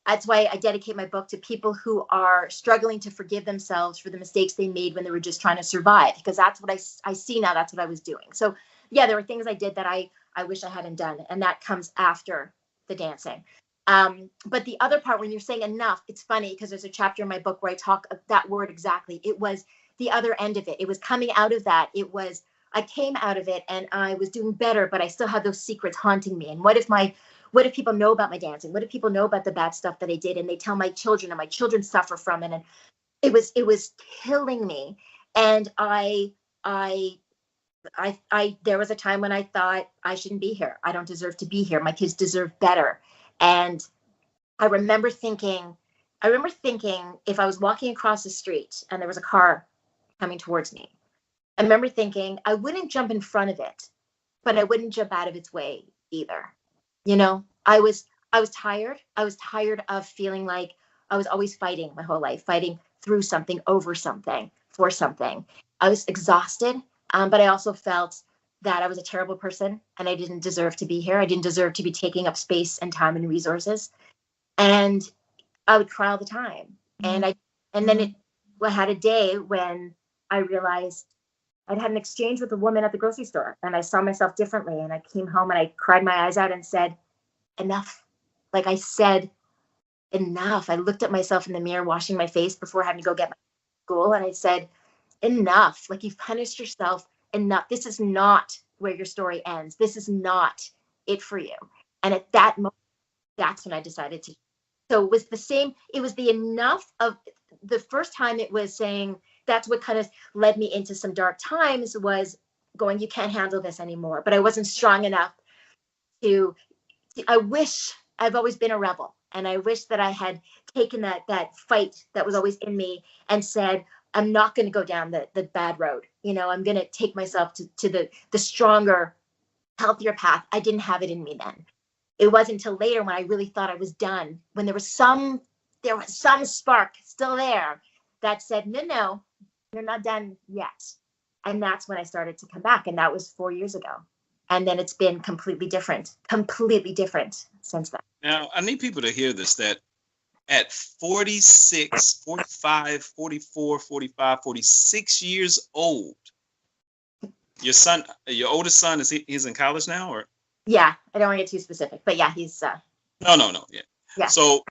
That's why I dedicate my book to people who are struggling to forgive themselves for the mistakes they made when they were just trying to survive, because that's what I see now. That's what I was doing. So yeah, there were things I did that I wish I hadn't done. And that comes after the dancing. But the other part, when you're saying enough, it's funny because there's a chapter in my book where I talk that word exactly. It was the other end of it. It was coming out of that. I came out of it and I was doing better, but I still had those secrets haunting me. And what if people know about my dancing? What if people know about the bad stuff that I did and they tell my children and my children suffer from it? And it was killing me. And there was a time when I thought I shouldn't be here. I don't deserve to be here. My kids deserve better. And I remember thinking if I was walking across the street and there was a car coming towards me, I remember thinking I wouldn't jump in front of it, but I wouldn't jump out of its way either. I was tired. I was tired of feeling like I was always fighting my whole life, fighting through something, over something, for something. I was exhausted, but I also felt that I was a terrible person and I didn't deserve to be here. I didn't deserve to be taking up space and time and resources. And I would cry all the time. And then I had a day when I realized I'd had an exchange with a woman at the grocery store and I saw myself differently. And I came home and I cried my eyes out and said, enough. Like I said, enough. I looked at myself in the mirror, washing my face before having to go get my school. And I said, enough. Like you've punished yourself enough. This is not where your story ends. This is not it for you. And at that moment, that's when I decided to. So it was the same. It was the enough of the first time it was saying, that's what kind of led me into some dark times, was going, you can't handle this anymore. But I wasn't strong enough I've always been a rebel. And I wish that I had taken that fight that was always in me and said, I'm not going to go down the bad road. I'm going to take myself to the stronger, healthier path. I didn't have it in me then. it wasn't until later when I really thought I was done, when there was some spark still there that said, no, you're not done yet. And that's when I started to come back. And that was 4 years ago. And then it's been completely different since then. Now, I need people to hear this, that at 46, 45, 44, 45, 46 years old, your oldest son, he's in college now, or? Yeah, I don't want to get too specific, but yeah, he's No, yeah. Yeah. So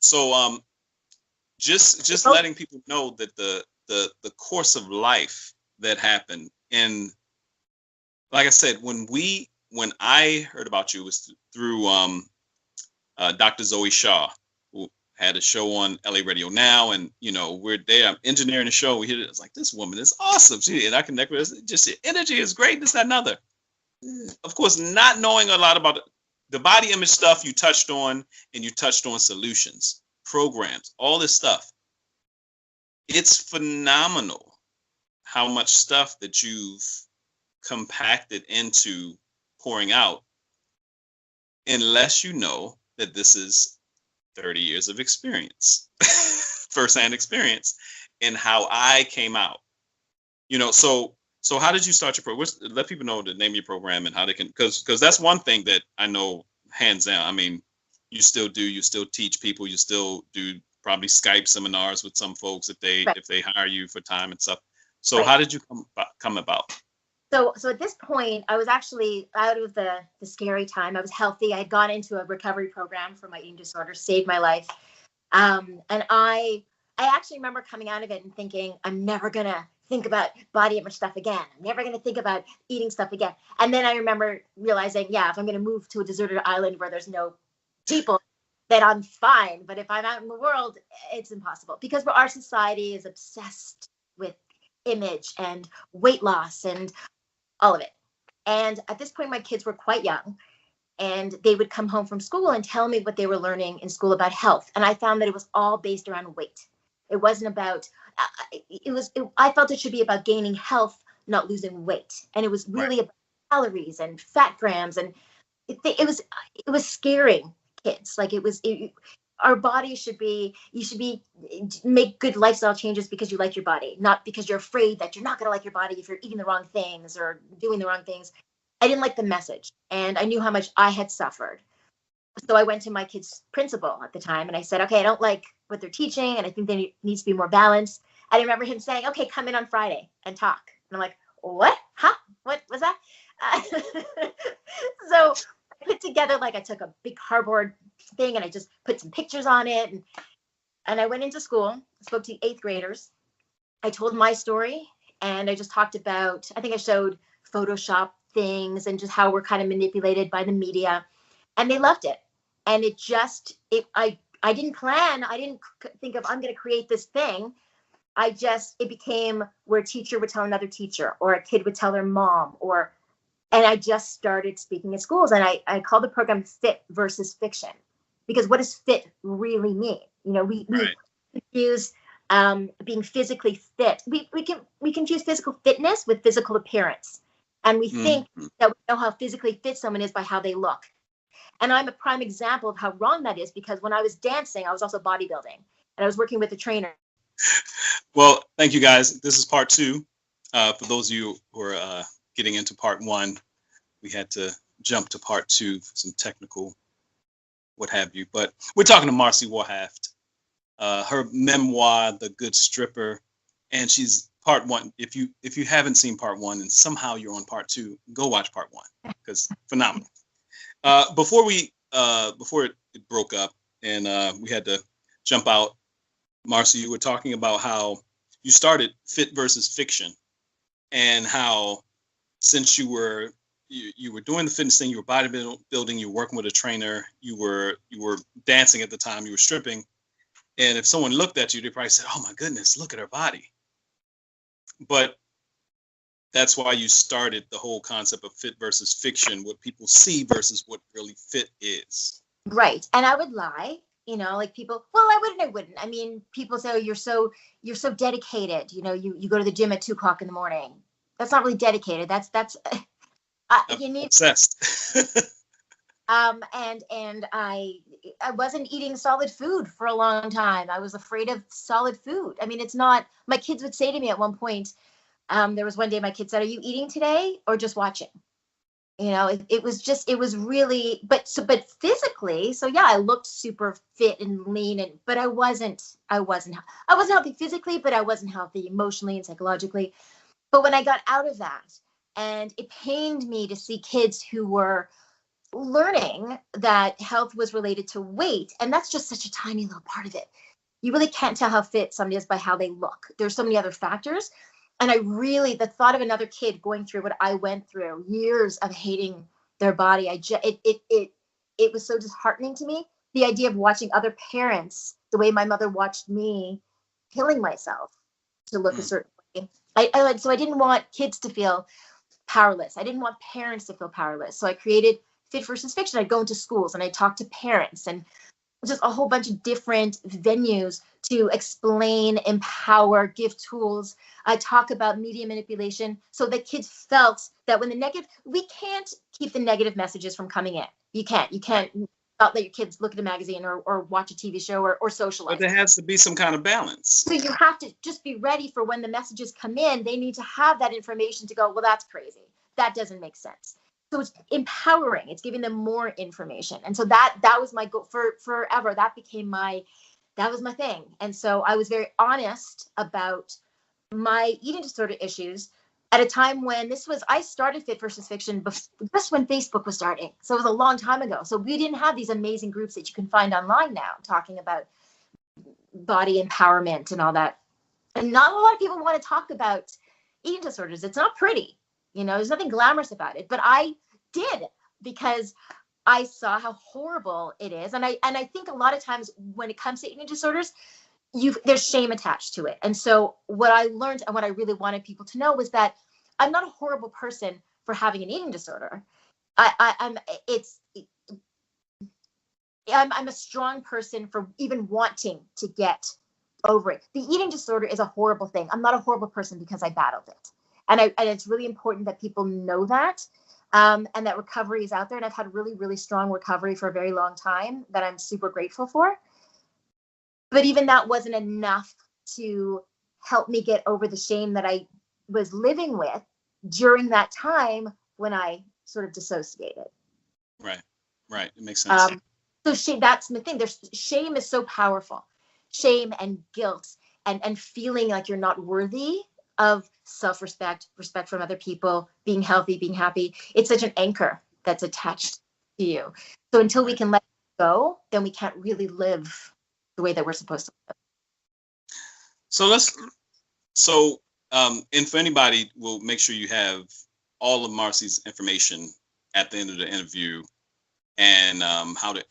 just letting people know that the course of life that happened, and like I said, when I heard about you, it was through Dr. Zoe Shaw, who had a show on LA Radio Now, and we're there. I'm engineering the show. We hear it. It's like, this woman is awesome. And I connect with her. Just the energy is great. This, that, and other. Of course, not knowing a lot about the body image stuff you touched on, and you touched on solutions, programs, all this stuff. It's phenomenal how much stuff that you've compacted into pouring out, unless you know that this is 30 years of experience, firsthand experience, and how I came out. So how did you start your program? Let people know the name of your program and how they can, because that's one thing that I know hands down. I mean, you still teach people, you still do probably Skype seminars with some folks if they hire you for time and stuff. So how did you come about? So at this point, I was actually out of the scary time. I was healthy. I had gone into a recovery program for my eating disorder, saved my life. And I actually remember coming out of it and thinking, I'm never going to think about body image stuff again. I'm never going to think about eating stuff again. And then I remember realizing, if I'm going to move to a deserted island where there's no people, then I'm fine. But if I'm out in the world, it's impossible, because our society is obsessed with image and weight loss and all of it. And at this point, my kids were quite young, and they would come home from school and tell me what they were learning in school about health. And I found that it was all based around weight. It wasn't about, I felt it should be about gaining health, not losing weight. And it was really about calories and fat grams. And it was scaring kids. Like our body you should make good lifestyle changes because you like your body, not because you're afraid that you're not going to like your body if you're eating the wrong things or doing the wrong things. I didn't like the message, and I knew how much I had suffered. So I went to my kid's principal at the time and I said, okay, I don't like what they're teaching, and I think there needs to be more balance. I remember him saying, okay, come in on Friday and talk. And I'm like, what? Huh? What was that? So I put together, I took a big cardboard thing and I just put some pictures on it. And I went into school, spoke to 8th graders. I told my story, and I just talked about, I think I showed Photoshop things and just how we're kind of manipulated by the media. And they loved it. And I didn't plan. I didn't think of, I'm going to create this thing. It became where a teacher would tell another teacher, or a kid would tell their mom, and I just started speaking at schools. And I called the program Fit versus Fiction, because what does fit really mean? We confuse being physically fit. We confuse physical fitness with physical appearance. And we think that we know how physically fit someone is by how they look. And I'm a prime example of how wrong that is, because when I was dancing, I was also bodybuilding, and I was working with a trainer. Well, thank you guys. This is part 2. For those of you who are getting into part 1, we had to jump to part 2 for some technical what have you. But we're talking to Marci Warhaft, her memoir, The Good Stripper, and she's part 1. If you haven't seen part 1 and somehow you're on part 2, go watch part 1, because phenomenal. Before it broke up and we had to jump out, Marci, you were talking about how you started Fit versus Fiction, and how since you were doing the fitness thing, you were bodybuilding, you were working with a trainer, you were dancing at the time, you were stripping, and if someone looked at you, they probably said, "Oh my goodness, look at her body." But that's why you started the whole concept of fit versus fiction, what people see versus what really fit is. Right. And I would lie, people, well, I wouldn't. I mean, people say, oh, you're so dedicated. You go to the gym at 2:00 in the morning. That's not really dedicated. That's you need obsessed. And I wasn't eating solid food for a long time. I was afraid of solid food. I mean, it's not, my kids would say to me at one point, there was one day my kid said, "Are you eating today or just watching?" You know, it was just, it was really, but physically, so yeah, I looked super fit and lean, but I wasn't healthy physically, but I wasn't healthy emotionally and psychologically. But when I got out of that, and it pained me to see kids who were learning that health was related to weight, and that's just such a tiny little part of it. You really can't tell how fit somebody is by how they look. There's so many other factors. And I really, the thought of another kid going through what I went through, years of hating their body, it was so disheartening to me. The idea of watching other parents, the way my mother watched me, killing myself to look a certain way. So I didn't want kids to feel powerless. I didn't want parents to feel powerless. So I created Fit versus Fiction. I'd go into schools and I'd talk to parents, and just a whole bunch of different venues to explain, empower, give tools. I talk about media manipulation so that kids felt that when the negative, we can't keep the negative messages from coming in. You can't not let your kids look at a magazine or watch a TV show or socialize. But there has to be some kind of balance. So you have to just be ready for when the messages come in. They need to have that information to go, well, that's crazy. That doesn't make sense. So it's empowering. It's giving them more information. And so that was my goal for forever. That was my thing. And so I was very honest about my eating disorder issues at a time when I started Fit versus Fiction just when Facebook was starting. So it was a long time ago. So we didn't have these amazing groups that you can find online now talking about body empowerment and all that. And not a lot of people want to talk about eating disorders. It's not pretty. You know, there's nothing glamorous about it, but I did, because I saw how horrible it is. And I think a lot of times when it comes to eating disorders, there's shame attached to it. And so what I learned and what I really wanted people to know was that I'm not a horrible person for having an eating disorder. I'm a strong person for even wanting to get over it. The eating disorder is a horrible thing. I'm not a horrible person because I battled it. And it's really important that people know that, and that recovery is out there. And I've had really, really strong recovery for a very long time that I'm super grateful for. But even that wasn't enough to help me get over the shame that I was living with during that time when I sort of dissociated. Right. It makes sense. So shame, that's the thing. Shame is so powerful. Shame and guilt and feeling like you're not worthy of self-respect, respect from other people, being healthy, being happy. It's such an anchor that's attached to you. So until we can let it go, then we can't really live the way that we're supposed to live. And for anybody, we'll make sure you have all of Marci's information at the end of the interview, and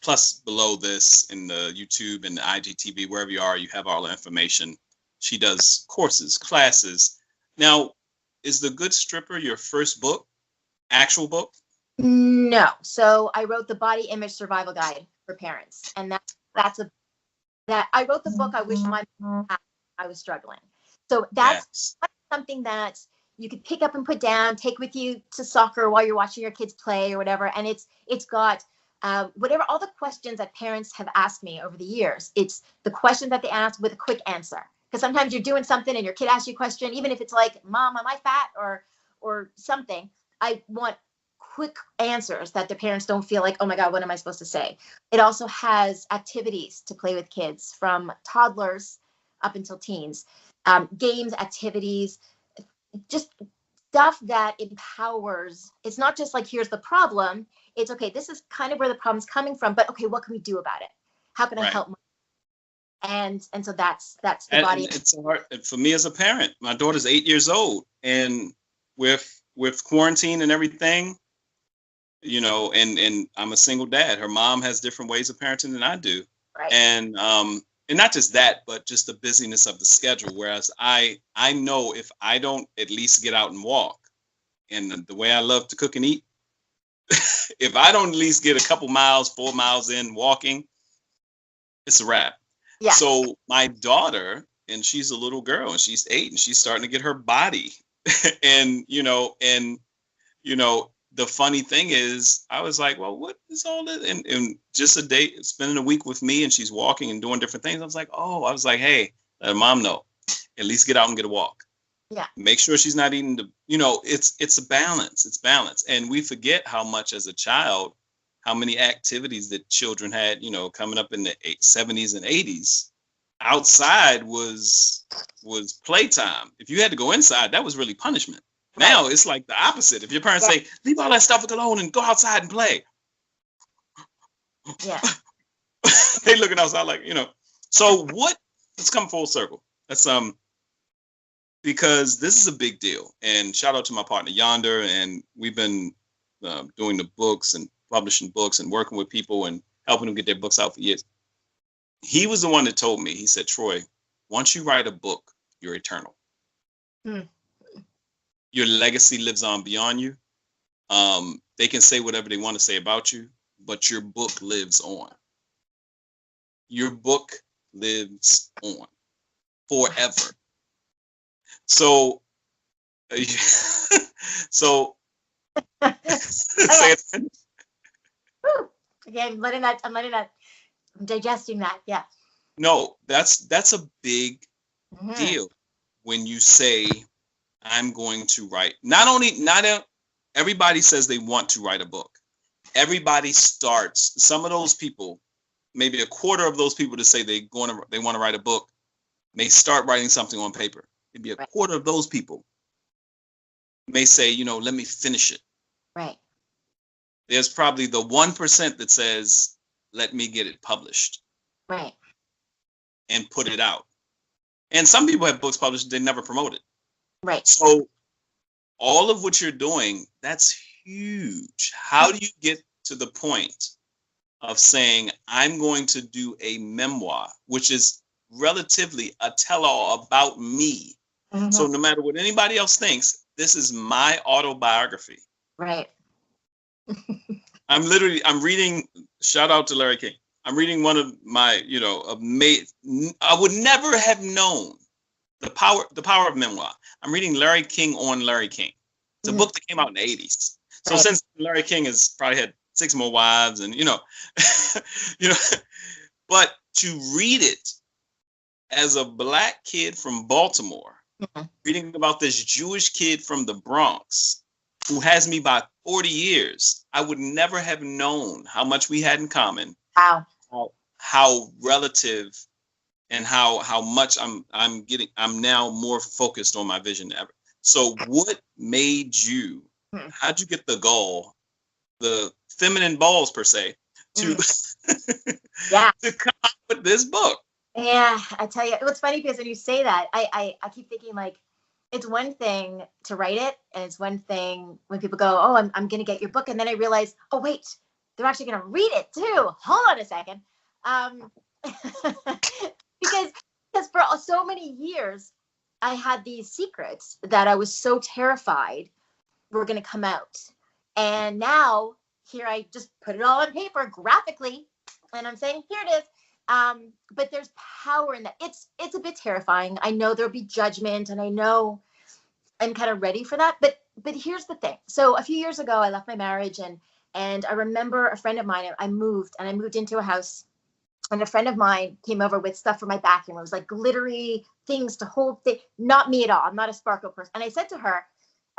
plus below this in the YouTube and the IGTV, wherever you are, you have all the information. She does courses, classes. Now, is The Good Stripper your first book, actual book? No. So I wrote the Body Image Survival Guide for Parents, and that I wrote the book. I wish my mom had. I was struggling. So that's something that you could pick up and put down, take with you to soccer while you're watching your kids play or whatever. And it's got whatever, all the questions that parents have asked me over the years. It's the question that they ask with a quick answer. Because sometimes you're doing something and your kid asks you a question, even if it's like, "Mom, am I fat?" or something. I want quick answers that the parents don't feel like, "Oh my God, what am I supposed to say?" It also has activities to play with kids from toddlers up until teens, games, activities, just stuff that empowers. It's not just like, here's the problem. It's okay, this is kind of where the problem's coming from, but okay, what can we do about it? How can I help? And so that's the body. It's hard for me as a parent. My daughter's 8 years old, and with quarantine and everything, you know, and I'm a single dad. Her mom has different ways of parenting than I do, right. And not just that, but just the busyness of the schedule. Whereas I know if I don't at least get out and walk, and the way I love to cook and eat, if I don't at least get a couple miles, 4 miles in walking, it's a wrap. Yeah. So my daughter, and she's a little girl, and she's 8, and she's starting to get her body, and the funny thing is, I was like, well, what is all this? And just a day, spending a week with me, and she's walking and doing different things. I was like, hey, let her mom know. At least get out and get a walk. Yeah. Make sure she's not eating it's a balance. It's balance. And we forget how much as a child, how many activities that children had, coming up in the 70s and 80s. Outside was playtime. If you had to go inside, that was really punishment. Right. Now it's like the opposite. If your parents say, leave all that stuff alone and go outside and play. Yeah. They looking outside like, So let's come full circle. Let's because this is a big deal. And shout out to my partner Yonder. And we've been doing the books and publishing books and working with people and helping them get their books out for years. He was the one that told me, he said, Troy, once you write a book, you're eternal. Your legacy lives on beyond you. They can say whatever they want to say about you, but your book lives on. Your book lives on forever. So, say it. Okay, I'm letting that. I'm digesting that. Yeah. No, that's a big deal when you say, I'm going to write. Everybody says they want to write a book. Everybody starts. Some of those people, maybe a quarter of those people that say they want to write a book, may start writing something on paper. Maybe a quarter of those people may say, let me finish it. Right. There's probably the 1% that says, let me get it published. Right. And put it out. And some people have books published, they never promote it. Right. So all of what you're doing, that's huge. How do you get to the point of saying, I'm going to do a memoir, which is relatively a tell-all about me. So no matter what anybody else thinks, this is my autobiography. Right. I'm reading, shout out to Larry King. I'm reading one of my, I would never have known the power of memoir. I'm reading Larry King on Larry King. It's a book that came out in the 80s. So since Larry King has probably had 6 more wives and, but to read it as a Black kid from Baltimore, reading about this Jewish kid from the Bronx who has me by 40 years, I would never have known how much we had in common. Wow. How relative and how much I'm now more focused on my vision than ever. So what made you, how'd you get the gall, the feminine balls per se, to, to come up with this book? Yeah, I tell you, it's funny because when you say that, I keep thinking like, it's one thing to write it, and it's one thing when people go, oh, I'm going to get your book. And then I realize, oh, wait, they're actually going to read it too. Hold on a second. Because for so many years, I had these secrets that I was so terrified were going to come out. And now here I just put it all on paper graphically, and I'm saying, here it is. But there's power in that. It's a bit terrifying. I know there'll be judgment, and I know I'm kind of ready for that. But here's the thing. So a few years ago, I left my marriage, and I remember a friend of mine. I moved into a house, and a friend of mine came over with stuff for my bathroom. It was like glittery things to hold. Not me at all. I'm not a sparkle person. And I said to her,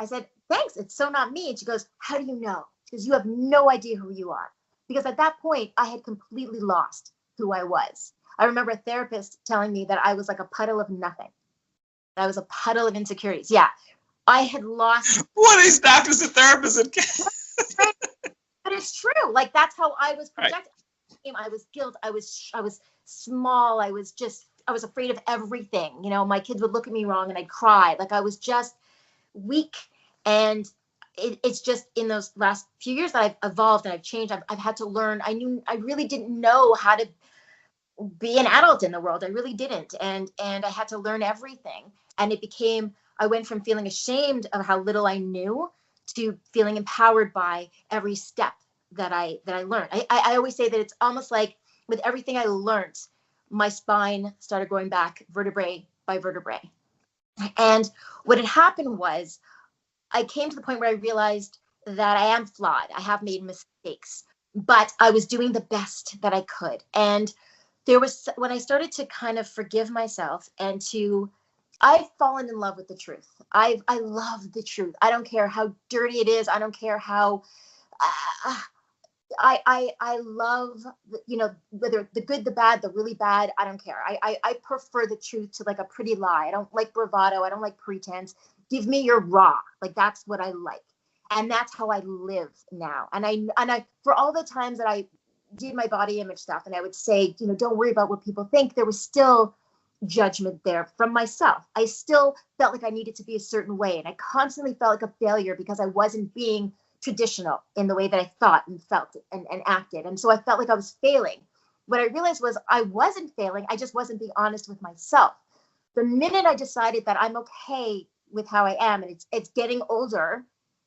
thanks. It's so not me. And she goes, how do you know? Because you have no idea who you are. Because at that point, I had completely lost who I was. I remember a therapist telling me that I was like a puddle of nothing. I was a puddle of insecurities. Yeah, I had lost. What are these doctors and therapists? But it's true. Like that's how I was projected. Right. I was guilt. I was small. I was afraid of everything. My kids would look at me wrong and I'd cry. Like I was just weak. And it's just in those last few years that I've evolved and I've changed. I've had to learn. I really didn't know how to be an adult in the world. I really didn't. And I had to learn everything. And I went from feeling ashamed of how little I knew to feeling empowered by every step that I learned. I always say that it's almost like with everything I learned, my spine started going back vertebrae by vertebrae. And what had happened was I came to the point where I realized that I am flawed. I have made mistakes, but I was doing the best that I could. And there was, when I started to kind of forgive myself and I've fallen in love with the truth. I love the truth. I don't care how dirty it is. I don't care how, uh, I love, whether the good, the bad, the really bad, I don't care. I prefer the truth to like a pretty lie. I don't like bravado. I don't like pretense. Give me your raw. Like, that's what I like. And that's how I live now. And I, for all the times that I did my body image stuff and I would say, don't worry about what people think, there was still judgment there from myself. I still felt like I needed to be a certain way. And I constantly felt like a failure because I wasn't being traditional in the way that I thought and felt and acted. And so I felt like I was failing. What I realized was I wasn't failing. I just wasn't being honest with myself. The minute I decided that I'm okay with how I am, and it's getting older,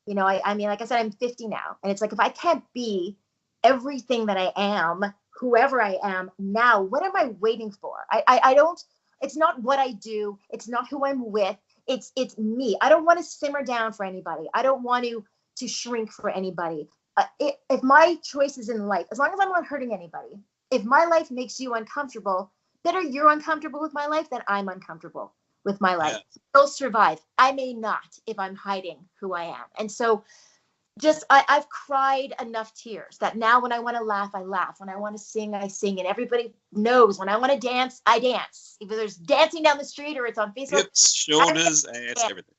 I mean, like I said, I'm 50 now. And it's like, if I can't be everything that I am, whoever I am now, what am I waiting for? I don't, it's not what I do. It's not who I'm with. It's me. I don't want to simmer down for anybody. I don't want to shrink for anybody. If my choices in life, as long as I'm not hurting anybody, if my life makes you uncomfortable, better you're uncomfortable with my life than I'm uncomfortable with my life. Yeah. I'll survive. I may not if I'm hiding who I am. And so just, I've cried enough tears that now when I want to laugh, I laugh. When I want to sing, I sing. And everybody knows when I want to dance, I dance. Either there's dancing down the street or it's on Facebook. Hips, shoulders, ass, everything.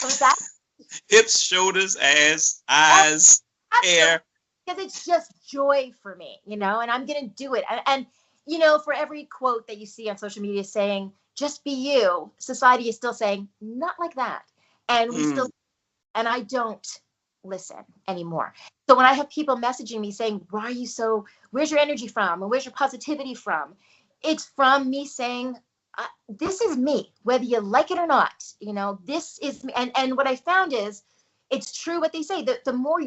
What's that? Hips, shoulders, ass, eyes, hair. Because it's just joy for me, and I'm going to do it. And, for every quote that you see on social media saying, just be you, society is still saying, not like that. And and I don't listen anymore. So when I have people messaging me saying, where's your energy from? And where's your positivity from? It's from me saying, this is me, whether you like it or not, this is me. And what I found is, it's true what they say, that the more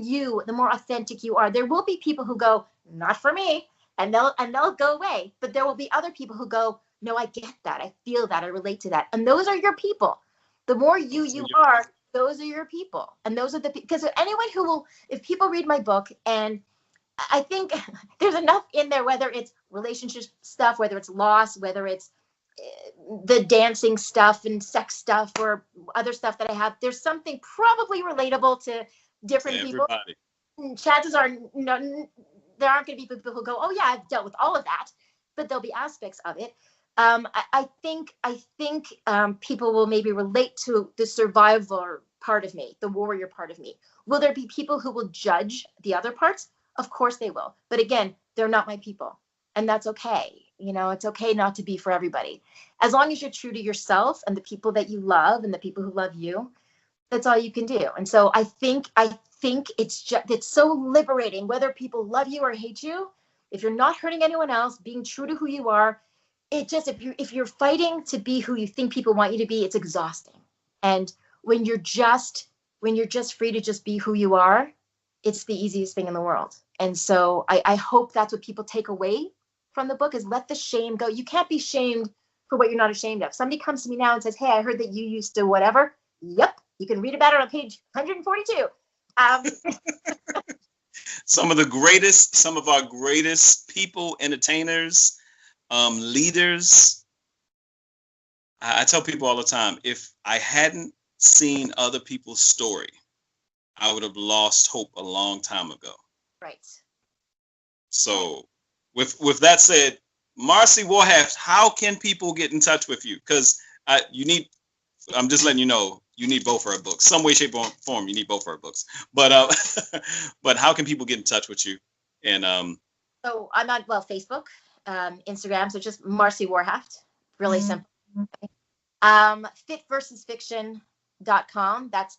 authentic you are, there will be people who go, not for me, and they'll go away. But there will be other people who go, no, I get that. I feel that. I relate to that. And those are your people. The more you are, those are your people. And those are because anyone who will, if people read my book, and I think there's enough in there, whether it's relationship stuff, whether it's loss, whether it's the dancing stuff and sex stuff or other stuff that I have, there's something probably relatable to different people. Chances are there aren't going to be people who go, oh yeah, I've dealt with all of that, but there'll be aspects of it. I think people will maybe relate to the survivor part of me, the warrior part of me. Will there be people who will judge the other parts? Of course they will. But again, they're not my people. And that's okay. It's okay not to be for everybody. As long as you're true to yourself and the people that you love and the people who love you, that's all you can do. And so I think it's so liberating, whether people love you or hate you, if you're not hurting anyone else, being true to who you are, if you're fighting to be who you think people want you to be, it's exhausting. And when you're just free to just be who you are, it's the easiest thing in the world. And so I hope that's what people take away from the book, is let the shame go. You can't be shamed for what you're not ashamed of. Somebody comes to me now and says, hey, I heard that you used to whatever. Yep. You can read about it on page 142. Some of our greatest people, entertainers, leaders. I tell people all the time, if I hadn't seen other people's story, I would have lost hope a long time ago. Right. So with that said, Marci Warhaft, how can people get in touch with you? Because I'm just letting you know, you need both of our books. Some way, shape, or form, you need both of our books. But but how can people get in touch with you? And so I'm on Facebook, Instagram. So just Marci Warhaft, really simple. Fitversusfiction.com. That's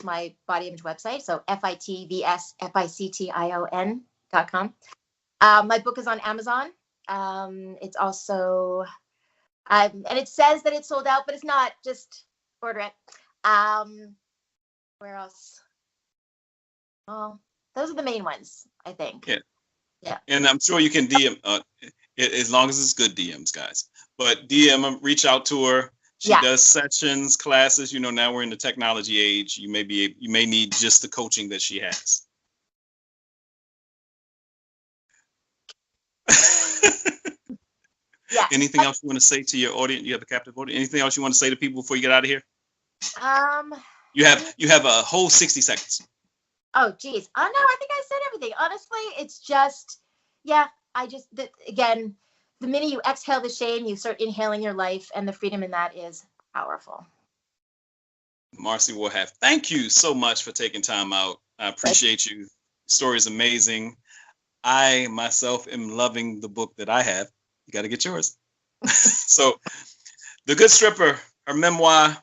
my body image website. So FITVSFICTION.com. My book is on Amazon. It's also, and it says that it's sold out, but it's not. Just order it. Where else? Oh, those are the main ones, I think. Yeah. And I'm sure you can DM, as long as it's good DMs, guys. But DM, reach out to her. She does sessions, classes. Now we're in the technology age. You may need just the coaching that she has. Yeah. Anything else you want to say to your audience? You have a captive audience. Anything else you want to say to people before you get out of here? You have a whole 60 seconds. Oh, geez. Oh, no, I think I said everything. Honestly, it's just, again, the minute you exhale the shame, you start inhaling your life, and the freedom in that is powerful. Marci Warhaft, thank you so much for taking time out. I appreciate you. Story is amazing. I myself am loving the book that I have. You got to get yours. So, The Good Stripper, her memoir,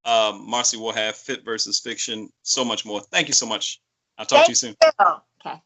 Marci Warhaft, Fit versus Fiction, so much more. Thank you so much. I'll talk to you soon. Okay.